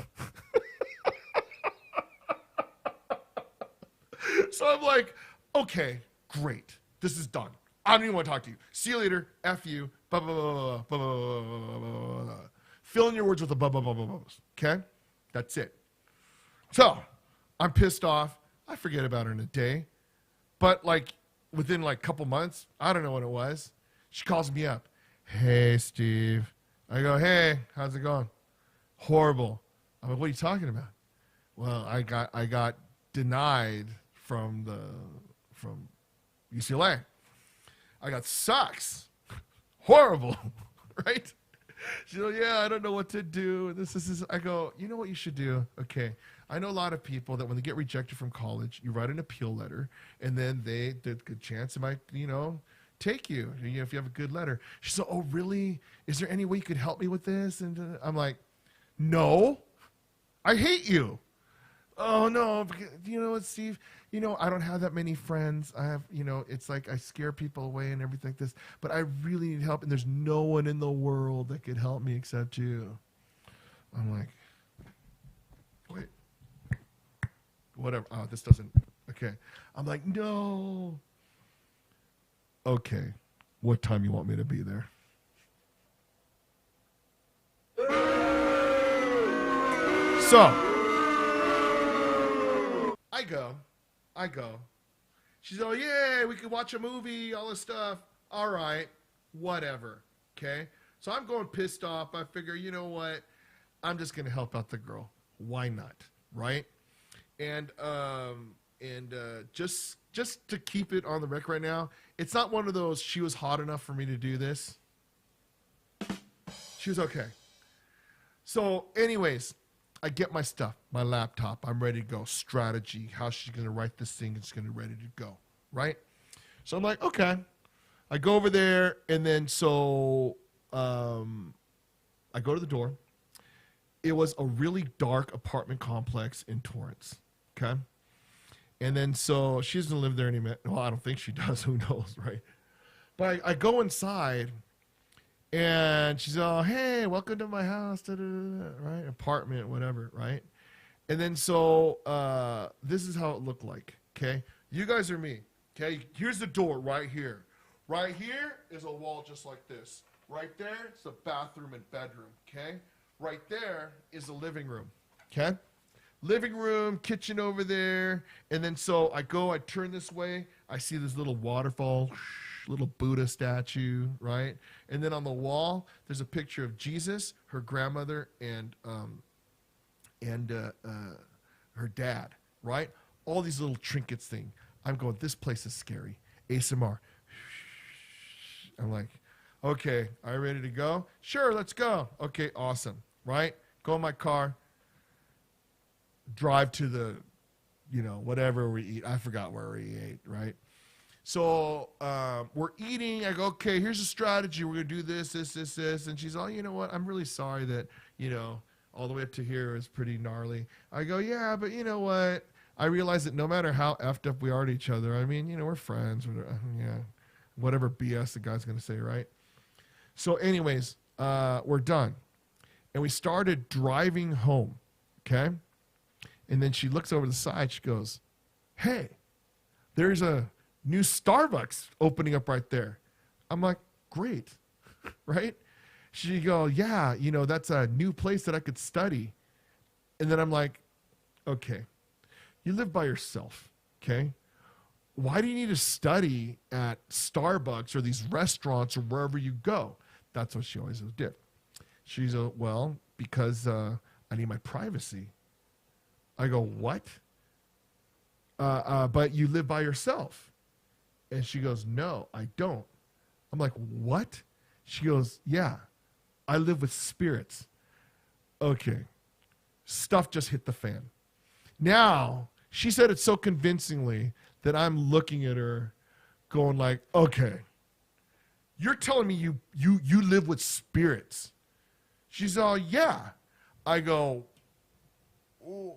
So I'm like, okay, great. This is done. I don't even want to talk to you. See you later. F you. Blah, blah, blah, blah, blah, blah, blah, blah. Fill in your words with the blah, blah, blah, blah, blah. Okay? That's it. So I'm pissed off. I forget about her in a day. But like within like a couple months, I don't know what it was. She calls me up. Hey, Steve. I go, hey, how's it going? Horrible. I'm like, what are you talking about? Well, I got denied from UCLA. I got sucks. Horrible. Right? She's like, yeah, I don't know what to do. This is. I go, you know what you should do? Okay. I know a lot of people that when they get rejected from college, you write an appeal letter, and then there's a good chance it might, take you if you have a good letter. She's like, oh, really? Is there any way you could help me with this? And I'm like, no, I hate you. Oh, no. You know what, Steve? I don't have that many friends. I have, it's like I scare people away and everything like this. But I really need help, and there's no one in the world that could help me except you. I'm like, wait. Whatever. Oh, this doesn't. Okay. I'm like, no. Okay. What time you want me to be there? So, I go. She's all, yeah, we could watch a movie, all this stuff. All right, whatever. Okay? So I'm going pissed off. I figure, you know what? I'm just going to help out the girl. Why not? Right? And just to keep it on the record right now, it's not one of those, she was hot enough for me to do this. She was okay. So anyways, I get my stuff, my laptop. I'm ready to go. Strategy, how she's going to write this thing. It's going to be ready to go, right? So I'm like, okay. I go over there, and then so I go to the door. It was a really dark apartment complex in Torrance, okay? And then so she doesn't live there anymore. Well, I don't think she does. Who knows, right? But I go inside, and she's all, hey, welcome to my house, da, da, da, right? Apartment, whatever, right? And then so this is how it looked like, okay? You guys are me, okay? Here's the door right here. Right here is a wall just like this. Right there is the bathroom and bedroom, okay? Right there is the living room, okay? Living room, kitchen over there. And then so I turn this way. I see this little waterfall, little Buddha statue, right? And then on the wall, there's a picture of Jesus, her grandmother, and her dad, right? All these little trinkets thing. I'm going, this place is scary. ASMR. I'm like, okay, are you ready to go? Sure, let's go. Okay, awesome, right? Go in my car. Drive to the, whatever we eat. I forgot where we ate, right? So we're eating. I go, okay, here's a strategy. We're going to do this. And she's all, you know what? I'm really sorry that, all the way up to here is pretty gnarly. I go, yeah, but you know what? I realize that no matter how effed up we are to each other, I mean, we're friends. Whatever BS the guy's going to say, right? So anyways, we're done. And we started driving home, okay? And then she looks over the side. She goes, hey, there's a new Starbucks opening up right there. I'm like, great, right? She go, yeah, that's a new place that I could study. And then I'm like, okay, you live by yourself, okay? Why do you need to study at Starbucks or these restaurants or wherever you go? That's what she always did. She's well, because I need my privacy. I go, what? But you live by yourself. And she goes, no, I don't. I'm like, what? She goes, yeah, I live with spirits. Okay. Stuff just hit the fan. Now, she said it so convincingly that I'm looking at her going like, okay, you're telling me you live with spirits. She's all, yeah. I go, ooh,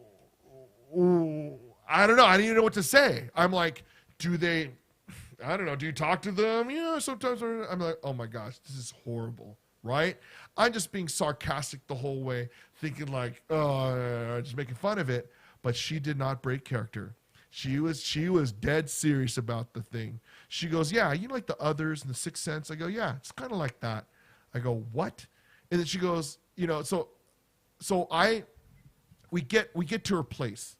I don't know. I didn't even know what to say. I'm like, do you talk to them? Yeah, sometimes. I'm like, oh my gosh, this is horrible, right? I'm just being sarcastic the whole way, thinking like, oh, just making fun of it. But she did not break character. She was dead serious about the thing. She goes, yeah, like the Others and the Sixth Sense. I go, yeah, it's kind of like that. I go, what? And then she goes, so we get to her place.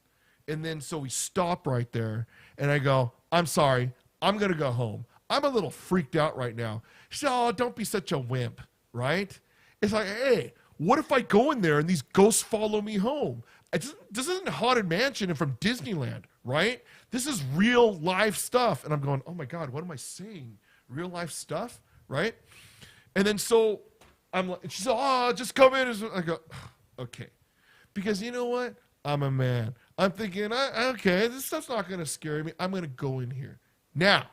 And then so we stop right there. And I go, I'm sorry, I'm going to go home. I'm a little freaked out right now. She said, oh, don't be such a wimp, right? It's like, hey, what if I go in there and these ghosts follow me home? This isn't a Haunted Mansion and from Disneyland, right? This is real life stuff. And I'm going, oh my God, what am I saying? Real life stuff, right? And then so I'm like, she said, oh, just come in. I go, okay. Because you know what? I'm a man. I'm thinking, okay, this stuff's not going to scare me. I'm going to go in here. Now,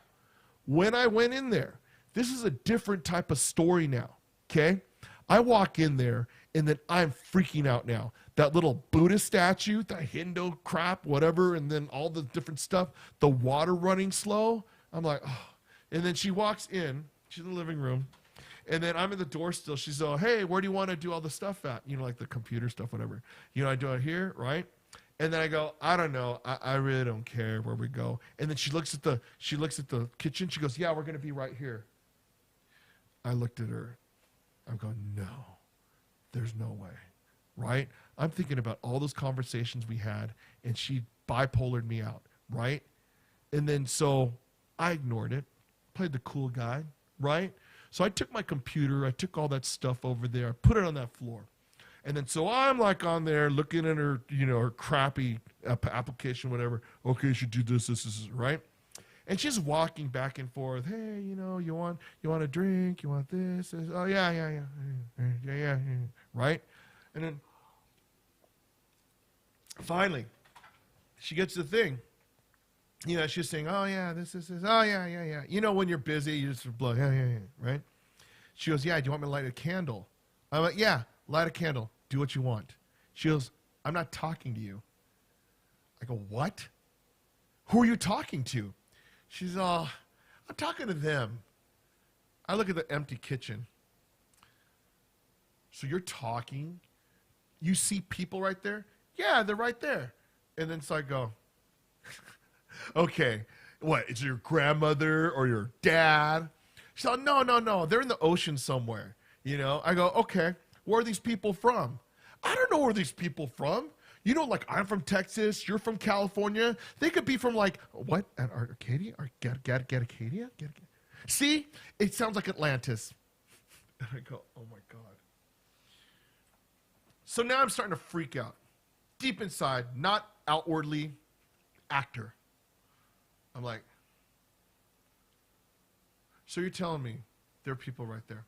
when I went in there, this is a different type of story now, okay? I walk in there, and then I'm freaking out now. That little Buddha statue, the Hindu crap, whatever, and then all the different stuff, the water running slow. I'm like, oh. And then she walks in. She's in the living room. And then I'm at the door still. She's all, hey, where do you want to do all the stuff at? Like the computer stuff, whatever. I do it here, right? And then I go, I don't know. I really don't care where we go. And then she looks at the kitchen. She goes, yeah, we're going to be right here. I looked at her. I'm going, no, there's no way, right? I'm thinking about all those conversations we had, and she bipolared me out, right? And then so I ignored it, played the cool guy, right? So I took my computer, I took all that stuff over there, I put it on that floor. And then so I'm like on there looking at her, her crappy application, whatever. Okay, you should do this, right? And she's walking back and forth. Hey, you want a drink? You want this? Oh, yeah, right? And then finally, she gets the thing. She's saying, oh, yeah, this. Oh, yeah. When you're busy, you just blow, yeah, right? She goes, yeah, do you want me to light a candle? I'm like, yeah, light a candle. Do what you want. She goes, I'm not talking to you. I go, what? Who are you talking to? She's all, I'm talking to them. I look at the empty kitchen. So you're talking? You see people right there? Yeah, they're right there. And then so I go, okay, what, is it your grandmother or your dad? She's like, no, they're in the ocean somewhere. I go, okay, where are these people from? I don't know where these people from. Like I'm from Texas, you're from California. They could be from like, what, at Arcadia? Arcadia? See, it sounds like Atlantis. And I go, oh my God. So now I'm starting to freak out. Deep inside, not outwardly, actor. I'm like, so you're telling me there are people right there?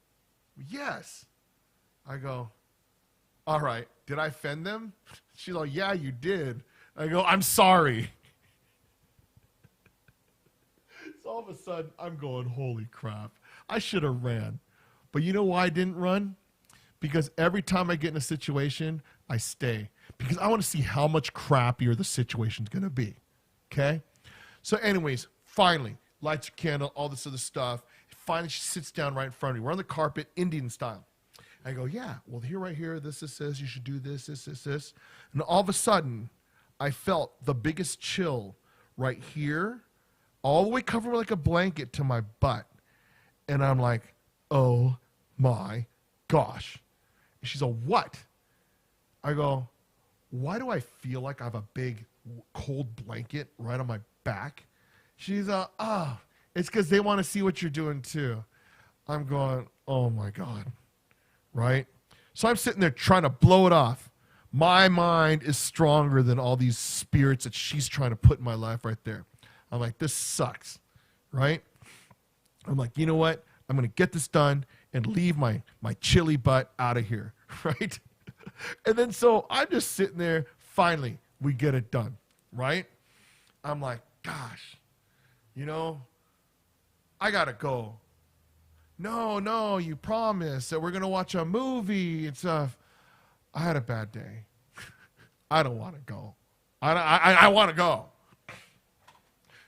Yes. I go, all right, did I offend them? She's like, yeah, you did. I go, I'm sorry. So all of a sudden, I'm going, holy crap. I should have ran. But you know why I didn't run? Because every time I get in a situation, I stay. Because I want to see how much crappier the situation's going to be. Okay? So anyways, finally, lights a candle, all this other stuff. Finally, she sits down right in front of me. We're on the carpet, Indian style. I go, yeah, well, here, right here, this, you should do this. And all of a sudden, I felt the biggest chill right here, all the way covered like a blanket to my butt. And I'm like, oh my gosh. And she's like, what? I go, why do I feel like I have a big cold blanket right on my back? She's it's because they want to see what you're doing too. I'm going, oh my God. Right? So I'm sitting there trying to blow it off. My mind is stronger than all these spirits that she's trying to put in my life right there. I'm like, this sucks. Right? I'm like, you know what? I'm going to get this done and leave my chilly butt out of here. Right? And then so I'm just sitting there. Finally, we get it done. Right? I'm like, gosh, I got to go. No, you promised that we're going to watch a movie and stuff. I had a bad day. I don't want to go. I want to go.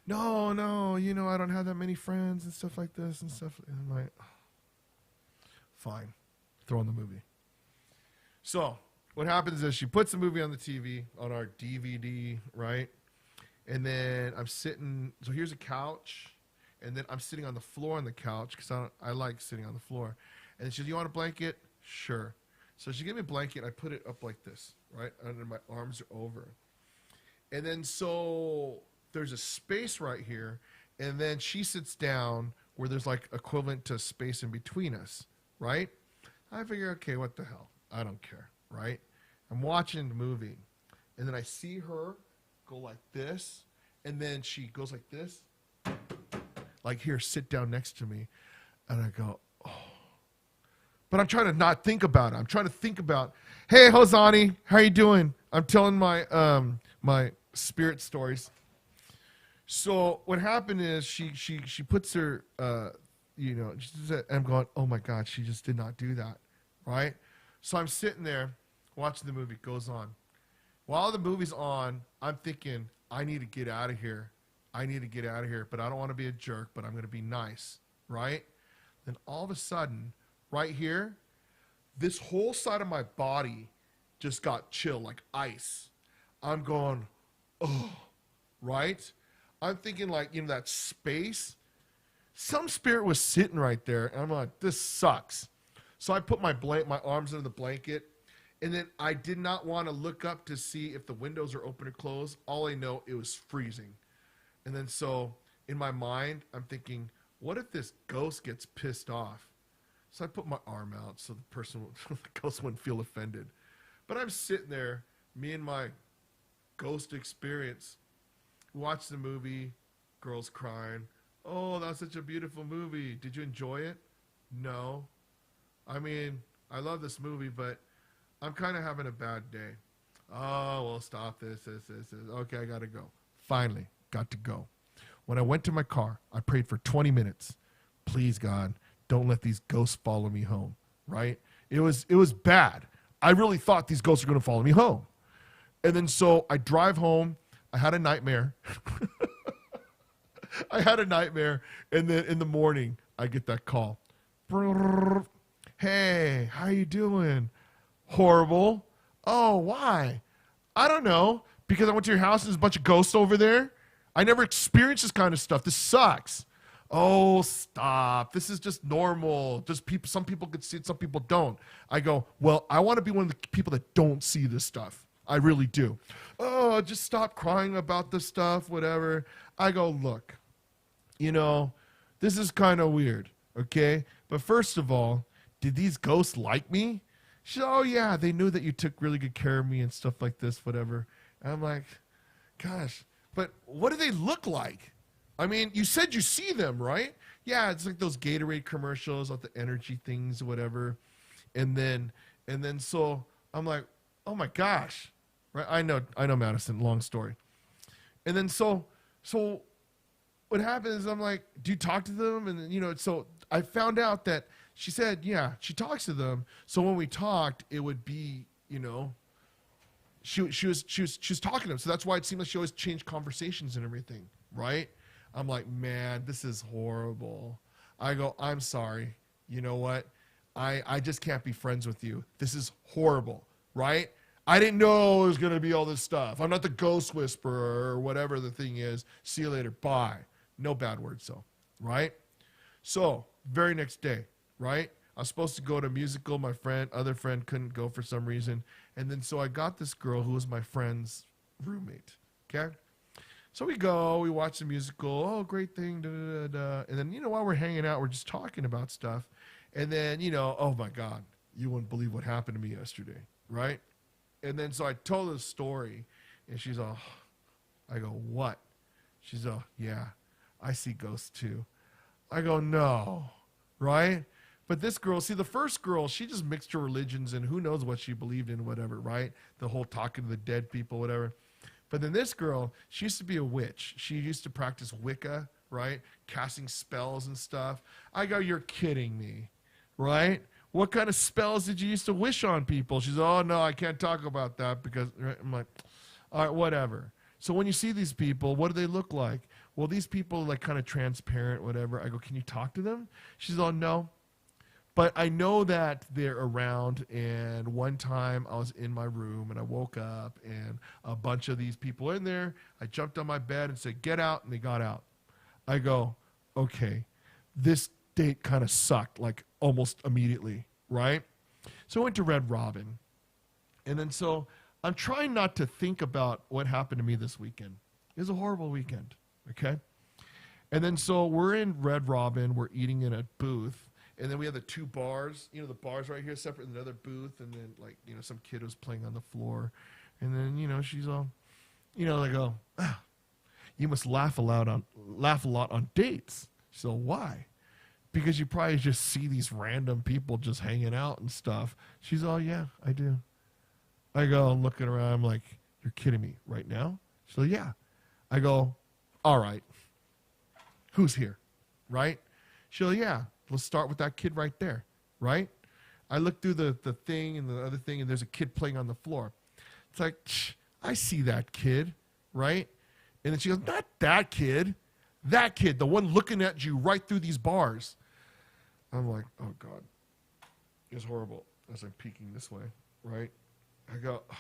No, I don't have that many friends and stuff like this and stuff. And I'm like, fine, throw on the movie. So what happens is she puts the movie on the TV, on our DVD, right? And then I'm sitting, so here's a couch, and then I'm sitting on the floor on the couch because I like sitting on the floor. And she says, you want a blanket? Sure. So she gave me a blanket, I put it up like this, right? And then my arms are over. And then so there's a space right here, and then she sits down where there's like equivalent to space in between us, right? I figure, okay, what the hell? I don't care, right? I'm watching the movie, and then I see her go like this, and then she goes like this, like here, sit down next to me, and I go, oh. But I'm trying to not think about it. I'm trying to think about, hey, Hosani, how you doing? I'm telling my my spirit stories. So what happened is she puts her, I'm going, oh my God, she just did not do that, right? So I'm sitting there watching the movie. It goes on. While the movie's on, I'm thinking, I need to get out of here. But I don't want to be a jerk, but I'm going to be nice, right? Then all of a sudden, right here, this whole side of my body just got chill, like ice. I'm going, oh, right? I'm thinking like, that space. Some spirit was sitting right there, and I'm like, this sucks. So I put my arms under the blanket, and then I did not want to look up to see if the windows are open or closed. All I know, it was freezing. And then so in my mind, I'm thinking, what if this ghost gets pissed off? So I put my arm out so the ghost wouldn't feel offended. But I'm sitting there, me and my ghost experience, watch the movie, girls crying. Oh, that was such a beautiful movie. Did you enjoy it? No. I mean, I love this movie, but I'm kind of having a bad day. Oh, well, stop this. Okay, I got to go. Finally, got to go. When I went to my car, I prayed for 20 minutes. Please, God, don't let these ghosts follow me home, right? It was bad. I really thought these ghosts were going to follow me home. And then so I drive home. I had a nightmare. And then in the morning, I get that call. Hey, how you doing? Horrible. Oh, why? I don't know. Because I went to your house and there's a bunch of ghosts over there. I never experienced this kind of stuff. This sucks. Oh, stop. This is just normal. Some people could see it, some people don't. I go, well, I want to be one of the people that don't see this stuff. I really do. Oh, just stop crying about this stuff, whatever. I go, look, this is kind of weird, okay? But first of all, did these ghosts like me? She said, oh, yeah, they knew that you took really good care of me and stuff like this, whatever. And I'm like, gosh, but what do they look like? I mean, you said you see them, right? Yeah, it's like those Gatorade commercials, all the energy things, whatever. And then so I'm like, oh my gosh, right? I know, Madison. Long story. And then so what happens? I'm like, do you talk to them? And then, so I found out that she said, yeah, she talks to them. So when we talked, it would be, she was talking to them. So that's why it seemed like she always changed conversations and everything, right? I'm like, man, this is horrible. I go, I'm sorry. You know what? I just can't be friends with you. This is horrible, right? I didn't know it was going to be all this stuff. I'm not the ghost whisperer or whatever the thing is. See you later. Bye. No bad words, though, right? So, very next day, right? I was supposed to go to a musical. My other friend couldn't go for some reason. And then so I got this girl who was my friend's roommate, okay? So we go, we watch the musical. Oh, great thing, da, da, da, da. And then, while we're hanging out, we're just talking about stuff. And then, oh my God, you wouldn't believe what happened to me yesterday, right? And then so I told her the story, and she's all, I go, what? She's all, yeah, I see ghosts too. I go, no, right? But this girl, see, the first girl, she just mixed her religions and who knows what she believed in, whatever, right? The whole talking to the dead people, whatever. But then this girl, she used to be a witch. She used to practice Wicca, right? Casting spells and stuff. I go, you're kidding me, right? What kind of spells did you used to wish on people? She's, oh, no, I can't talk about that because, right? I'm like, all right, whatever. So when you see these people, what do they look like? Well, these people are like kind of transparent, whatever. I go, can you talk to them? She's all, no. But I know that they're around, and one time I was in my room, and I woke up, and a bunch of these people in there. I jumped on my bed and said, get out, and they got out. I go, okay, this date kind of sucked, like almost immediately, right? So I went to Red Robin, and then so I'm trying not to think about what happened to me this weekend. It was a horrible weekend, okay? And then so we're in Red Robin, we're eating in a booth, and then we have the two bars, the bars right here separate in another booth, and then like, some kid was playing on the floor. And then, she's all, they go, you must laugh a lot on dates. So why? Because you probably just see these random people just hanging out and stuff. She's all, yeah, I do. I go, looking around, I'm like, you're kidding me right now? So yeah. I go, all right. Who's here? Right? She'll, yeah. Let's start with that kid right there, right? I look through the thing and the other thing, and there's a kid playing on the floor. It's like, I see that kid, right? And then she goes, not that kid, the one looking at you right through these bars. I'm like, oh, God. It's horrible as I'm peeking this way, right? I go, ugh.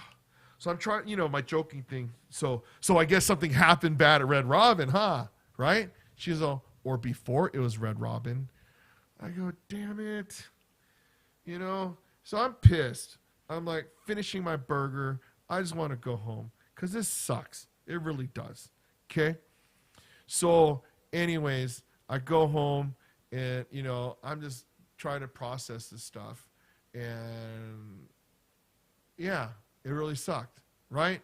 So I'm trying, my joking thing. So I guess something happened bad at Red Robin, huh? Right? She's all, or before it was Red Robin. I go, damn it. So I'm pissed. I'm like finishing my burger. I just want to go home because this sucks. It really does. Okay? So anyways, I go home and, I'm just trying to process this stuff. And yeah, it really sucked. Right?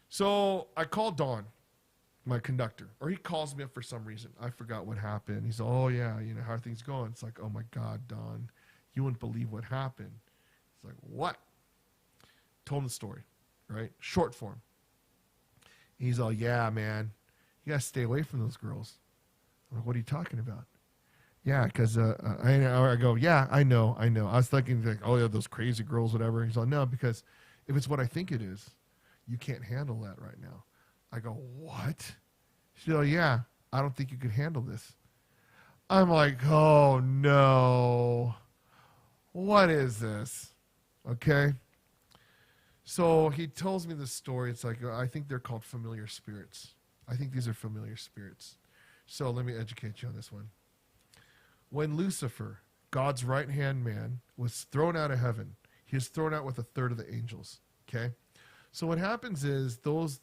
So I called Dawn, my conductor, or he calls me up for some reason. I forgot what happened. He's, oh yeah, how are things going? It's like, oh my God, Don, you wouldn't believe what happened. It's like, what? Told him the story, right? Short form. He's all, yeah, man, you gotta stay away from those girls. I'm like, what are you talking about? Yeah, because I go, yeah, I know. I was thinking like, oh yeah, those crazy girls, whatever. He's all, no, because if it's what I think it is, you can't handle that right now. I go, what? She's like, yeah, I don't think you could handle this. I'm like, oh, no. What is this? Okay. So he tells me this story. It's like, I think they're called familiar spirits. I think these are familiar spirits. So let me educate you on this one. When Lucifer, God's right-hand man, was thrown out of heaven, he was thrown out with a third of the angels. Okay. So what happens is those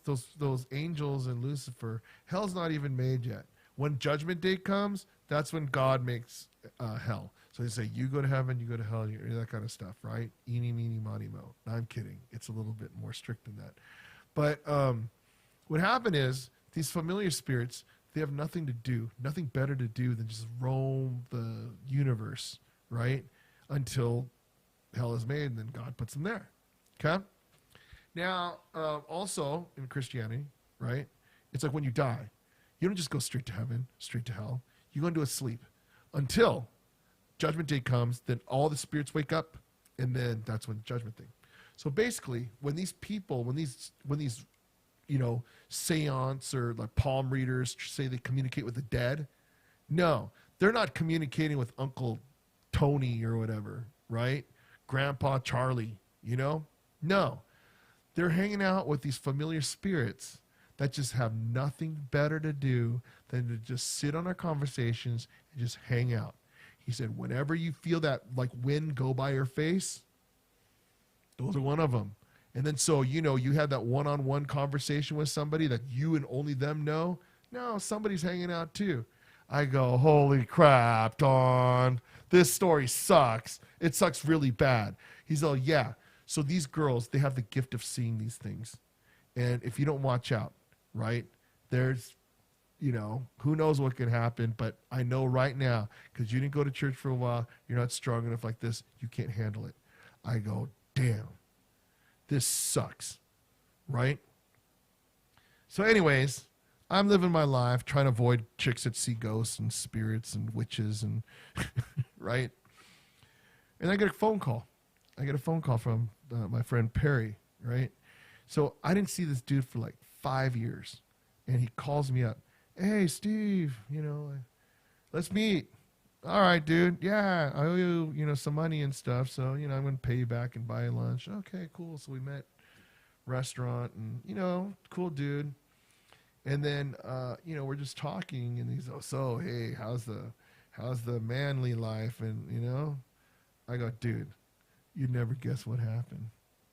angels and Lucifer, hell's not even made yet. When judgment day comes, that's when God makes hell. So they say, you go to heaven, you go to hell, that kind of stuff, right? Eeny, meeny, miny, mo. No, I'm kidding. It's a little bit more strict than that. But what happened is these familiar spirits, they have nothing to do, nothing better to do than just roam the universe, right? Until hell is made, and then God puts them there. Okay? Now, also in Christianity, right, it's like when you die, you don't just go straight to heaven, straight to hell. You go into a sleep until judgment day comes, then all the spirits wake up, and then that's when judgment thing. So basically, when these people, when these seance or like palm readers say they communicate with the dead, no, they're not communicating with Uncle Tony or whatever, right? Grandpa Charlie, No. They're hanging out with these familiar spirits that just have nothing better to do than to just sit on our conversations and just hang out. He said, whenever you feel that like wind go by your face, those are one of them. And then so, you had that one-on-one conversation with somebody that you and only them know. No, somebody's hanging out too. I go, holy crap, Don. This story sucks. It sucks really bad. He's all, yeah. So these girls, they have the gift of seeing these things. And if you don't watch out, right, there's, who knows what could happen. But I know right now, because you didn't go to church for a while, you're not strong enough like this, you can't handle it. I go, damn, this sucks, right? So anyways, I'm living my life trying to avoid chicks that see ghosts and spirits and witches and right? And I get a phone call. I get a phone call from my friend Perry, right? So I didn't see this dude for like 5 years. And he calls me up. Hey, Steve, let's meet. All right, dude. Yeah, I owe you, some money and stuff. So, I'm going to pay you back and buy you lunch. Okay, cool. So we met restaurant and, cool dude. And then, we're just talking and he's, so, hey, how's the manly life? And, I go, dude, you'd never guess what happened,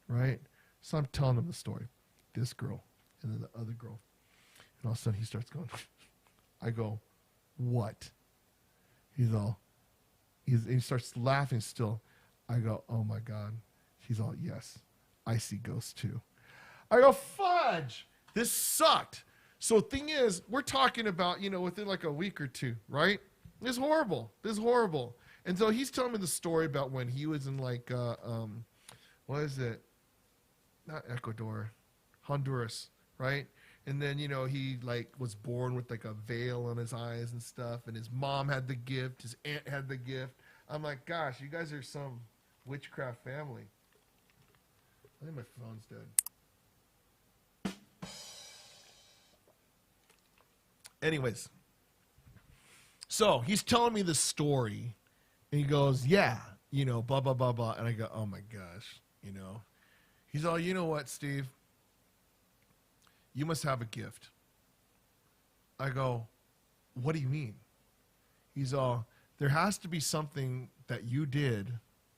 right? So I'm telling him the story. This girl and then the other girl. And all of a sudden he starts going, I go, what? He starts laughing still. I go, oh my God. He's all, yes, I see ghosts too. I go, fudge, this sucked. So thing is, we're talking about, within like a week or two, right? This is horrible. And so he's telling me the story about when he was in like, what is it? Not Ecuador, Honduras, right? And then, he like was born with like a veil on his eyes and stuff. And his mom had the gift. His aunt had the gift. I'm like, gosh, you guys are some witchcraft family. I think my phone's dead. Anyways, so he's telling me the story. And he goes, yeah, blah, blah, blah, blah. And I go, oh my gosh, He's all, you know what, Steve? You must have a gift. I go, what do you mean? He's all, there has to be something that you did,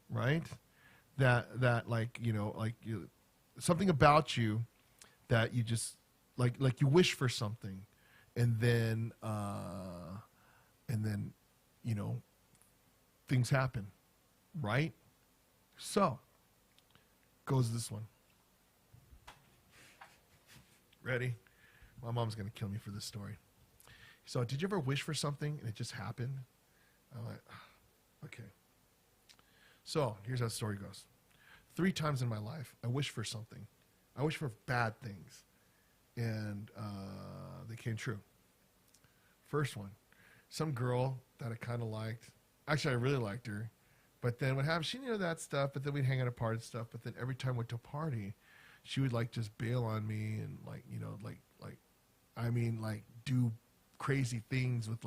right? That like, something about you that you just, like you wish for something. And then, things happen, right? So, goes this one. Ready? My mom's going to kill me for this story. So, did you ever wish for something and it just happened? I'm like, okay. So, here's how the story goes. 3 times in my life, I wished for something. I wished for bad things. And they came true. First one, some girl that I kind of liked. Actually, I really liked her. But then what happened, she knew that stuff, but then we'd hang out at party and stuff. But then every time we went to a party, she would like just bail on me and do crazy things with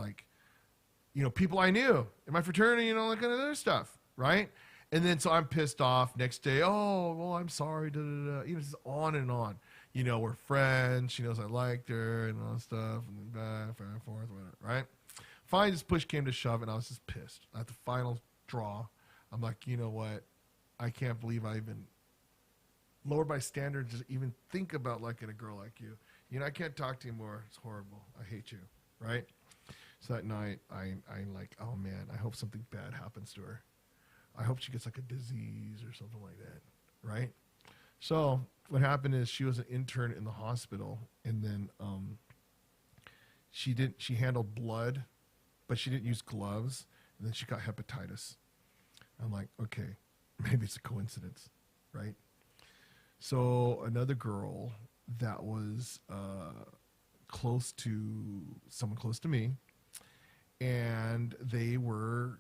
people I knew in my fraternity and all that kind of other stuff, right? And then so I'm pissed off next day. Oh, well, I'm sorry. Da, da, da. Just on and on. We're friends. She knows I liked her and all that stuff and back and forth, whatever, right? Finally, this push came to shove, and I was just pissed. At the final draw, I'm like, you know what? I can't believe I even lowered my standards to even think about liking a girl like you. I can't talk to you more. It's horrible. I hate you, right? So that night, I'm like, oh, man, I hope something bad happens to her. I hope she gets like a disease or something like that, right? So what happened is she was an intern in the hospital, and then she handled blood, but she didn't use gloves, and then she got hepatitis. I'm like, okay, maybe it's a coincidence, right? So another girl that was close to someone close to me, and they were,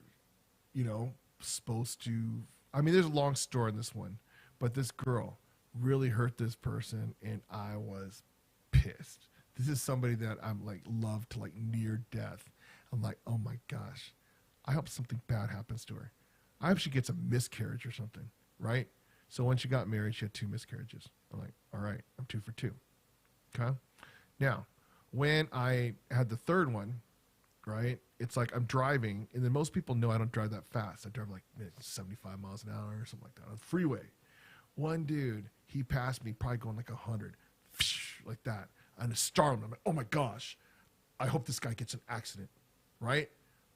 supposed to, there's a long story in this one, but this girl really hurt this person, and I was pissed. This is somebody that I'm like love to like near death. I'm like, oh my gosh, I hope something bad happens to her. I hope she gets a miscarriage or something, right? So when she got married, she had 2 miscarriages. I'm like, all right, I'm 2 for 2. Okay. Now, when I had the third one, right, it's like I'm driving, and then most people know I don't drive that fast. I drive like 75 miles an hour or something like that on the freeway. One dude, he passed me probably going like 100, like that. And it startled me. I'm like, oh my gosh, I hope this guy gets an accident, right?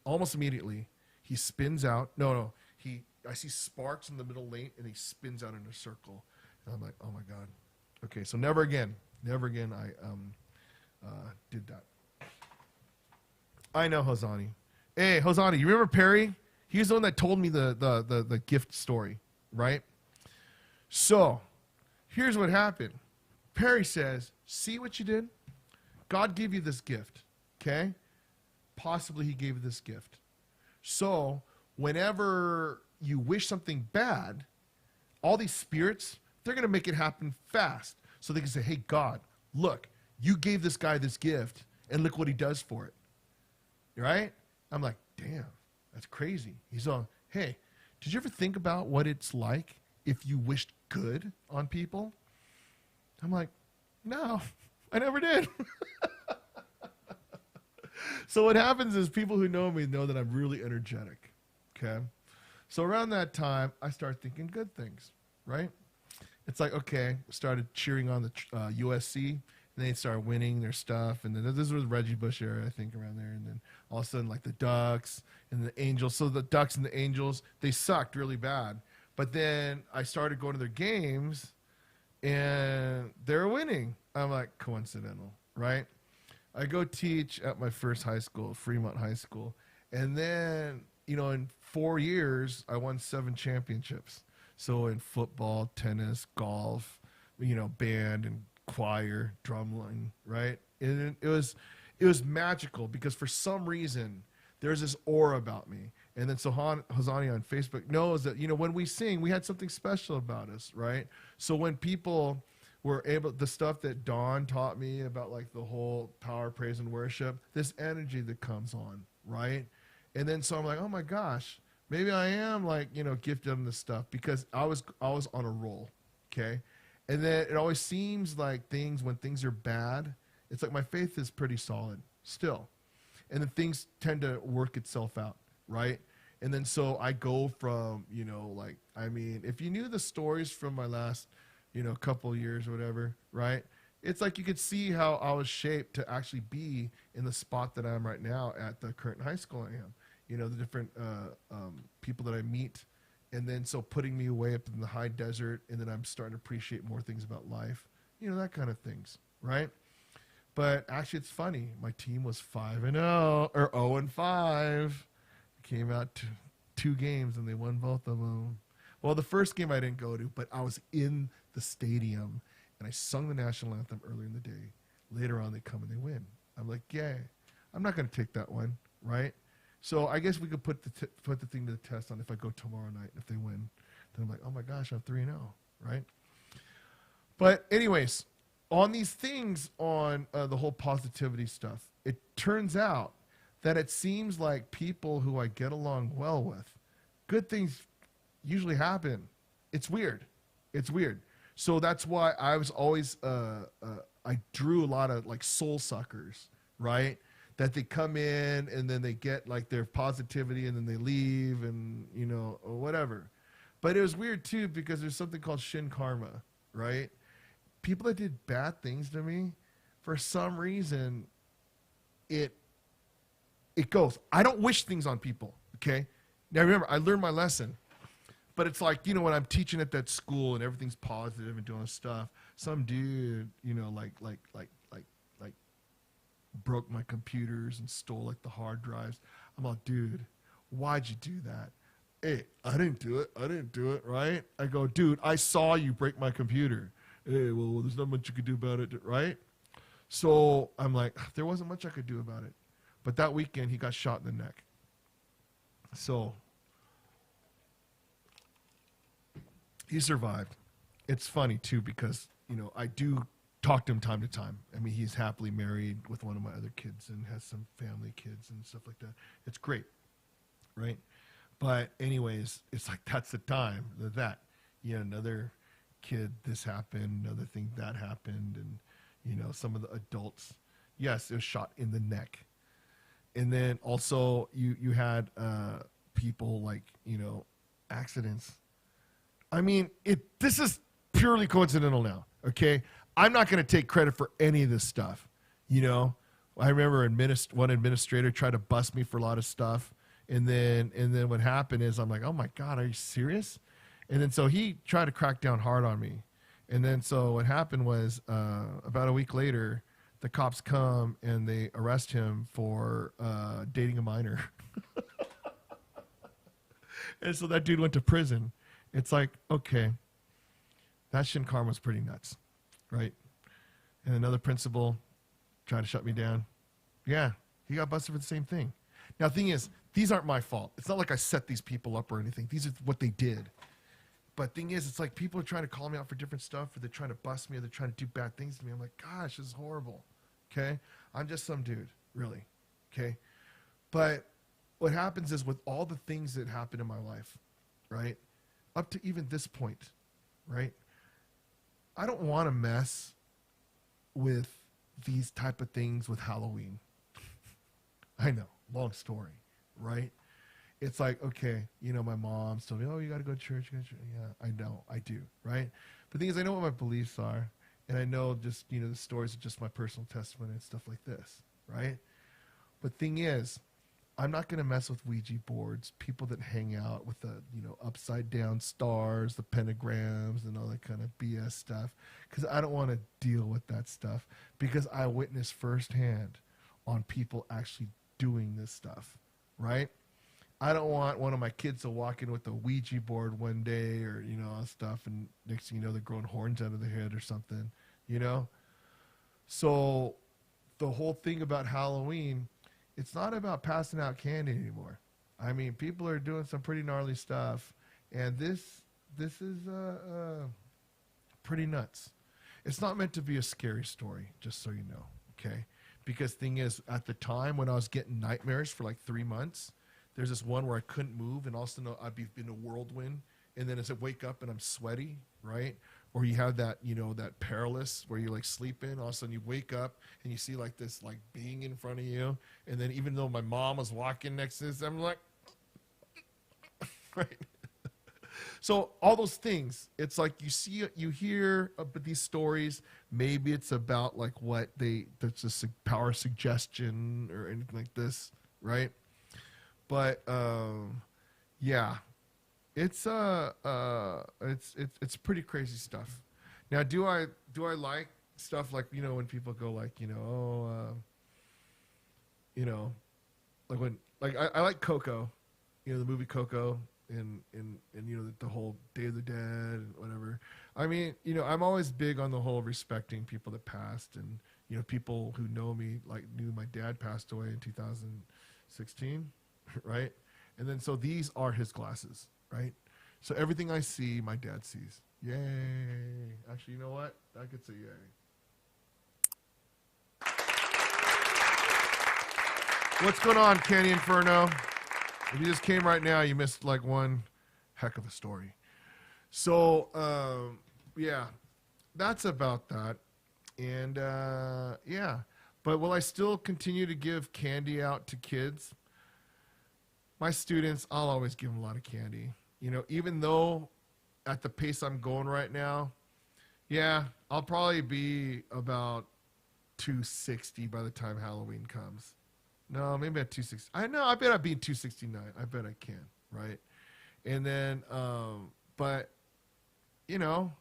Almost immediately, he spins out. No, I see sparks in the middle lane, and he spins out in a circle. And I'm like, oh my God. Okay, so never again I did that. I know Hosani. Hey, Hosani, you remember Perry? He's the one that told me the gift story, right? So, here's what happened. Perry says, see what you did? God gave you this gift, okay? Possibly he gave you this gift. So, whenever you wish something bad, all these spirits, they're going to make it happen fast. So they can say, hey, God, look, you gave this guy this gift, and look what he does for it. Right? I'm like, damn, that's crazy. He's all, hey, did you ever think about what it's like if you wished good on people? I'm like, no, I never did. So what happens is people who know me know that I'm really energetic. Okay? So around that time, I start thinking good things, right? It's like, okay, started cheering on the USC, and they started winning their stuff, and then this was Reggie Bush era, I think, around there, and then all of a sudden, like the Ducks and the Angels. So the Ducks and the Angels, they sucked really bad. But then I started going to their games, and they're winning. I'm like, coincidental, right? I go teach at my first high school, Fremont High School, and then, in 4 years, I won 7 championships. So in football, tennis, golf, band and choir, drumline, right? And it was magical because for some reason there's this aura about me. And then Hosani on Facebook knows that, when we sing, we had something special about us, right? So when people were able, the stuff that Dawn taught me about like the whole power, praise, and worship, this energy that comes on, right? And then so I'm like, oh my gosh, maybe I am like, gifted in this stuff because I was on a roll, okay? And then it always seems like when things are bad, it's like my faith is pretty solid still. And then things tend to work itself out, right? And then so I go from, if you knew the stories from my last, couple years or whatever, right? It's like you could see how I was shaped to actually be in the spot that I am right now at the current high school I am. The different people that I meet, and then so putting me away up in the high desert, and then I'm starting to appreciate more things about life, that kind of things, right? But actually, it's funny. My team was 5-0 or 0-5. Came out to 2 games, and they won both of them. Well, the first game I didn't go to, but I was in the stadium, and I sung the national anthem earlier in the day. Later on, they come and they win. I'm like, yay. I'm not going to take that one, right? So I guess we could put the thing to the test on if I go tomorrow night. If they win, then I'm like, oh my gosh, I'm 3-0, right? But anyways, on these things, on the whole positivity stuff, it turns out that it seems like people who I get along well with, good things usually happen. It's weird. So that's why I was always, I drew a lot of like soul suckers, right? That they come in and then they get like their positivity and then they leave and, or whatever. But it was weird too because there's something called Shin karma, right? People that did bad things to me, for some reason, it goes. I don't wish things on people, okay? Now remember, I learned my lesson. But it's like, when I'm teaching at that school and everything's positive and doing stuff, some dude, like broke my computers and stole like the hard drives. I'm like, dude, why'd you do that? Hey, I didn't do it, right? I go, dude, I saw you break my computer. Hey, well, there's not much you could do about it, right? So I'm like, there wasn't much I could do about it. But that weekend, he got shot in the neck. So he survived. It's funny, too, because, I do talk to him time to time. I mean, he's happily married with one of my other kids and has some family kids and stuff like that. It's great, right? But anyways, it's like that's the time that, another kid, this happened, another thing, that happened. And, You know, some of the adults. Yes, it was shot in the neck. And then also you had people like, you know, accidents. I mean, this is purely coincidental now, okay? I'm not going to take credit for any of this stuff, you know? I remember one administrator tried to bust me for a lot of stuff, and then what happened is I'm like, "Oh my god, are you serious?" And then so he tried to crack down hard on me. And then so what happened was about a week later, the cops come and they arrest him for dating a minor. And so that dude went to prison. It's like, okay, that Shin karma's pretty nuts, right? And another principal tried to shut me down. Yeah, he got busted for the same thing. Now, the thing is, these aren't my fault. It's not like I set these people up or anything. These are what they did. But thing is, it's like people are trying to call me out for different stuff, or they're trying to bust me, or they're trying to do bad things to me. I'm like, gosh, this is horrible. Okay? I'm just some dude, really. Okay? But what happens is with all the things that happen in my life, right, up to even this point, right, I don't want to mess with these type of things with Halloween. I know, long story, right? It's like, okay, you know, my mom's told me, oh, you got to go to church. Yeah, I know, I do, right? But the thing is, I know what my beliefs are, and I know just, you know, the stories of just my personal testimony and stuff like this, right? But thing is, I'm not going to mess with Ouija boards, people that hang out with the, you know, upside down stars, the pentagrams, and all that kind of BS stuff, because I don't want to deal with that stuff, because I witnessed firsthand on people actually doing this stuff, right? I don't want one of my kids to walk in with a Ouija board one day, or, you know, all stuff, and next thing you know, they're growing horns out of their head or something, you know? So the whole thing about Halloween, it's not about passing out candy anymore. I mean, people are doing some pretty gnarly stuff, and this is pretty nuts. It's not meant to be a scary story, just so you know, okay? Because thing is, at the time when I was getting nightmares for like 3 months, there's this one where I couldn't move, and all of a sudden I'd be in a whirlwind, and then as I wake up and I'm sweaty, right? Or you have that, you know, that paralysis where you're like sleeping, all of a sudden you wake up and you see like this like being in front of you, and then even though my mom was walking next to this, I'm like, right? So all those things, it's like you see, you hear about these stories. Maybe it's about like there's just a power suggestion or anything like this, right? But yeah, it's pretty crazy stuff. Now, do I like stuff like, you know, when people go like, you know, you know, like when like I like Coco, you know, the movie Coco, and you know, the whole Day of the Dead and whatever. I mean, you know, I'm always big on the whole respecting people that passed, and you know, people who know me like knew my dad passed away in 2016. Right? And then so these are his glasses, right? So everything I see, my dad sees. Yay. Actually, you know what? I could say yay. What's going on, Kenny Inferno? If you just came right now, you missed like one heck of a story. So, yeah, that's about that. And, yeah. But will I still continue to give candy out to kids? My students, I'll always give them a lot of candy. You know, even though at the pace I'm going right now, yeah, I'll probably be about 260 by the time Halloween comes. No, maybe at 260. I know, I bet I'll be 269. I bet I can, right? And then, but, you know,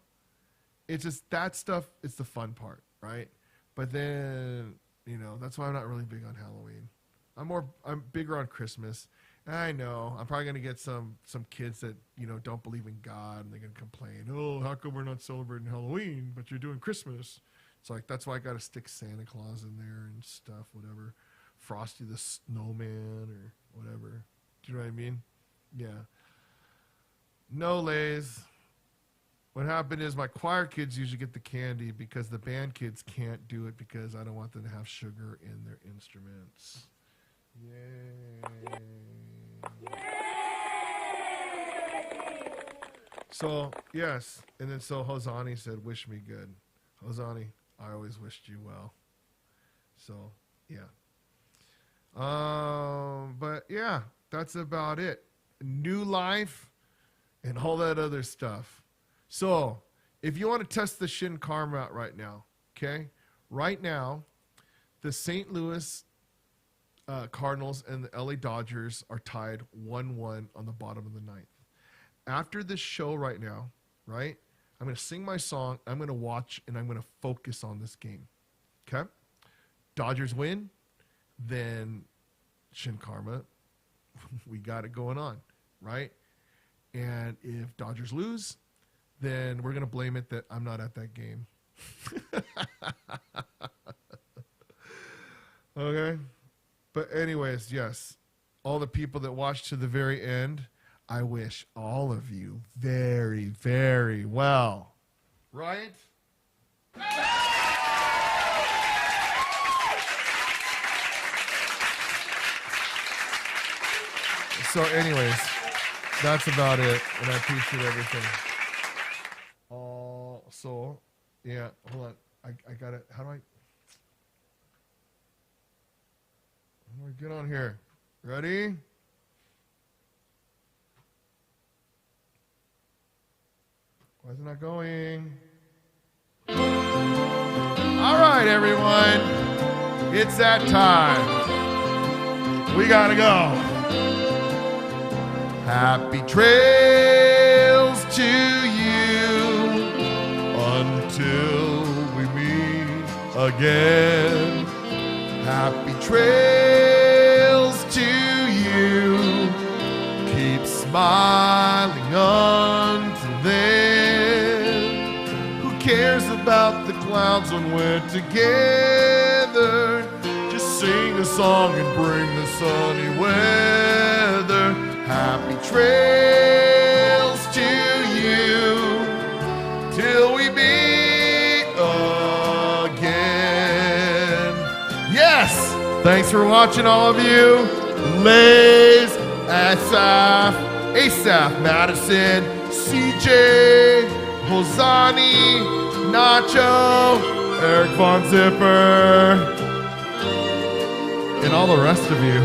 it's just that stuff, it's the fun part, right? But then, you know, that's why I'm not really big on Halloween. I'm bigger on Christmas. I know. I'm probably going to get some kids that, you know, don't believe in God, and they're going to complain, oh, how come we're not celebrating Halloween, but you're doing Christmas? It's like, that's why I got to stick Santa Claus in there and stuff, whatever. Frosty the Snowman or whatever. Do you know what I mean? Yeah. No, Lays. What happened is my choir kids usually get the candy because the band kids can't do it because I don't want them to have sugar in their instruments. Yay. So, yes. And then so Hosani said, wish me good. Hosani, I always wished you well. So, yeah. But yeah, that's about it. New life and all that other stuff. So, if you want to test the Shin karma out right now, okay? Right now, the St. Louis Cardinals and the LA Dodgers are tied 1-1 on the bottom of the ninth. After this show right now, right, I'm going to sing my song, I'm going to watch, and I'm going to focus on this game. Okay? Dodgers win, then Shin karma, we got it going on, right? And if Dodgers lose, then we're going to blame it that I'm not at that game. Okay? But anyways, yes, all the people that watched to the very end, I wish all of you very, very well. Right? So anyways, that's about it, and I appreciate everything. So, yeah, hold on. I got it. How do I get on here? Ready? Why is it not going? All right, everyone. It's that time. We gotta go. Happy trails to you until we meet again. Happy trails to you. Keep smiling until then. Who cares about the clouds when we're together? Just sing a song and bring the sunny weather. Happy trails to you till we meet again. Yes! Thanks for watching, all of you. Lays, Asaf, Madison, CJ, Hosani, Nacho, Eric Von Zipper, and all the rest of you.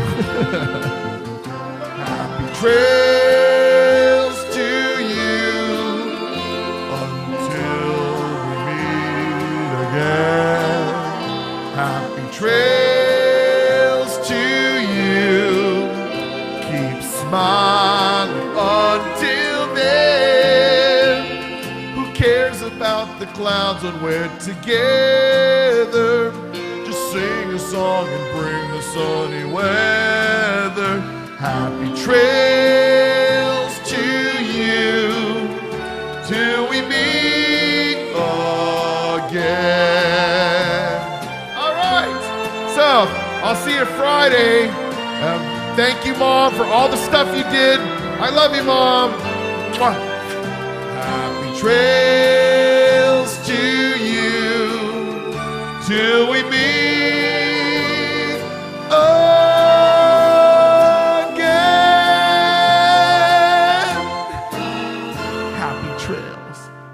Trails to you until we meet again. Happy trails to you. Keep smiling until then. Who cares about the clouds when we're together? Just sing a song and bring the sunny weather. Happy trails to you till we meet again. All right. So I'll see you Friday. Thank you, Mom, for all the stuff you did. I love you, Mom. Mwah. Happy trails to you till we meet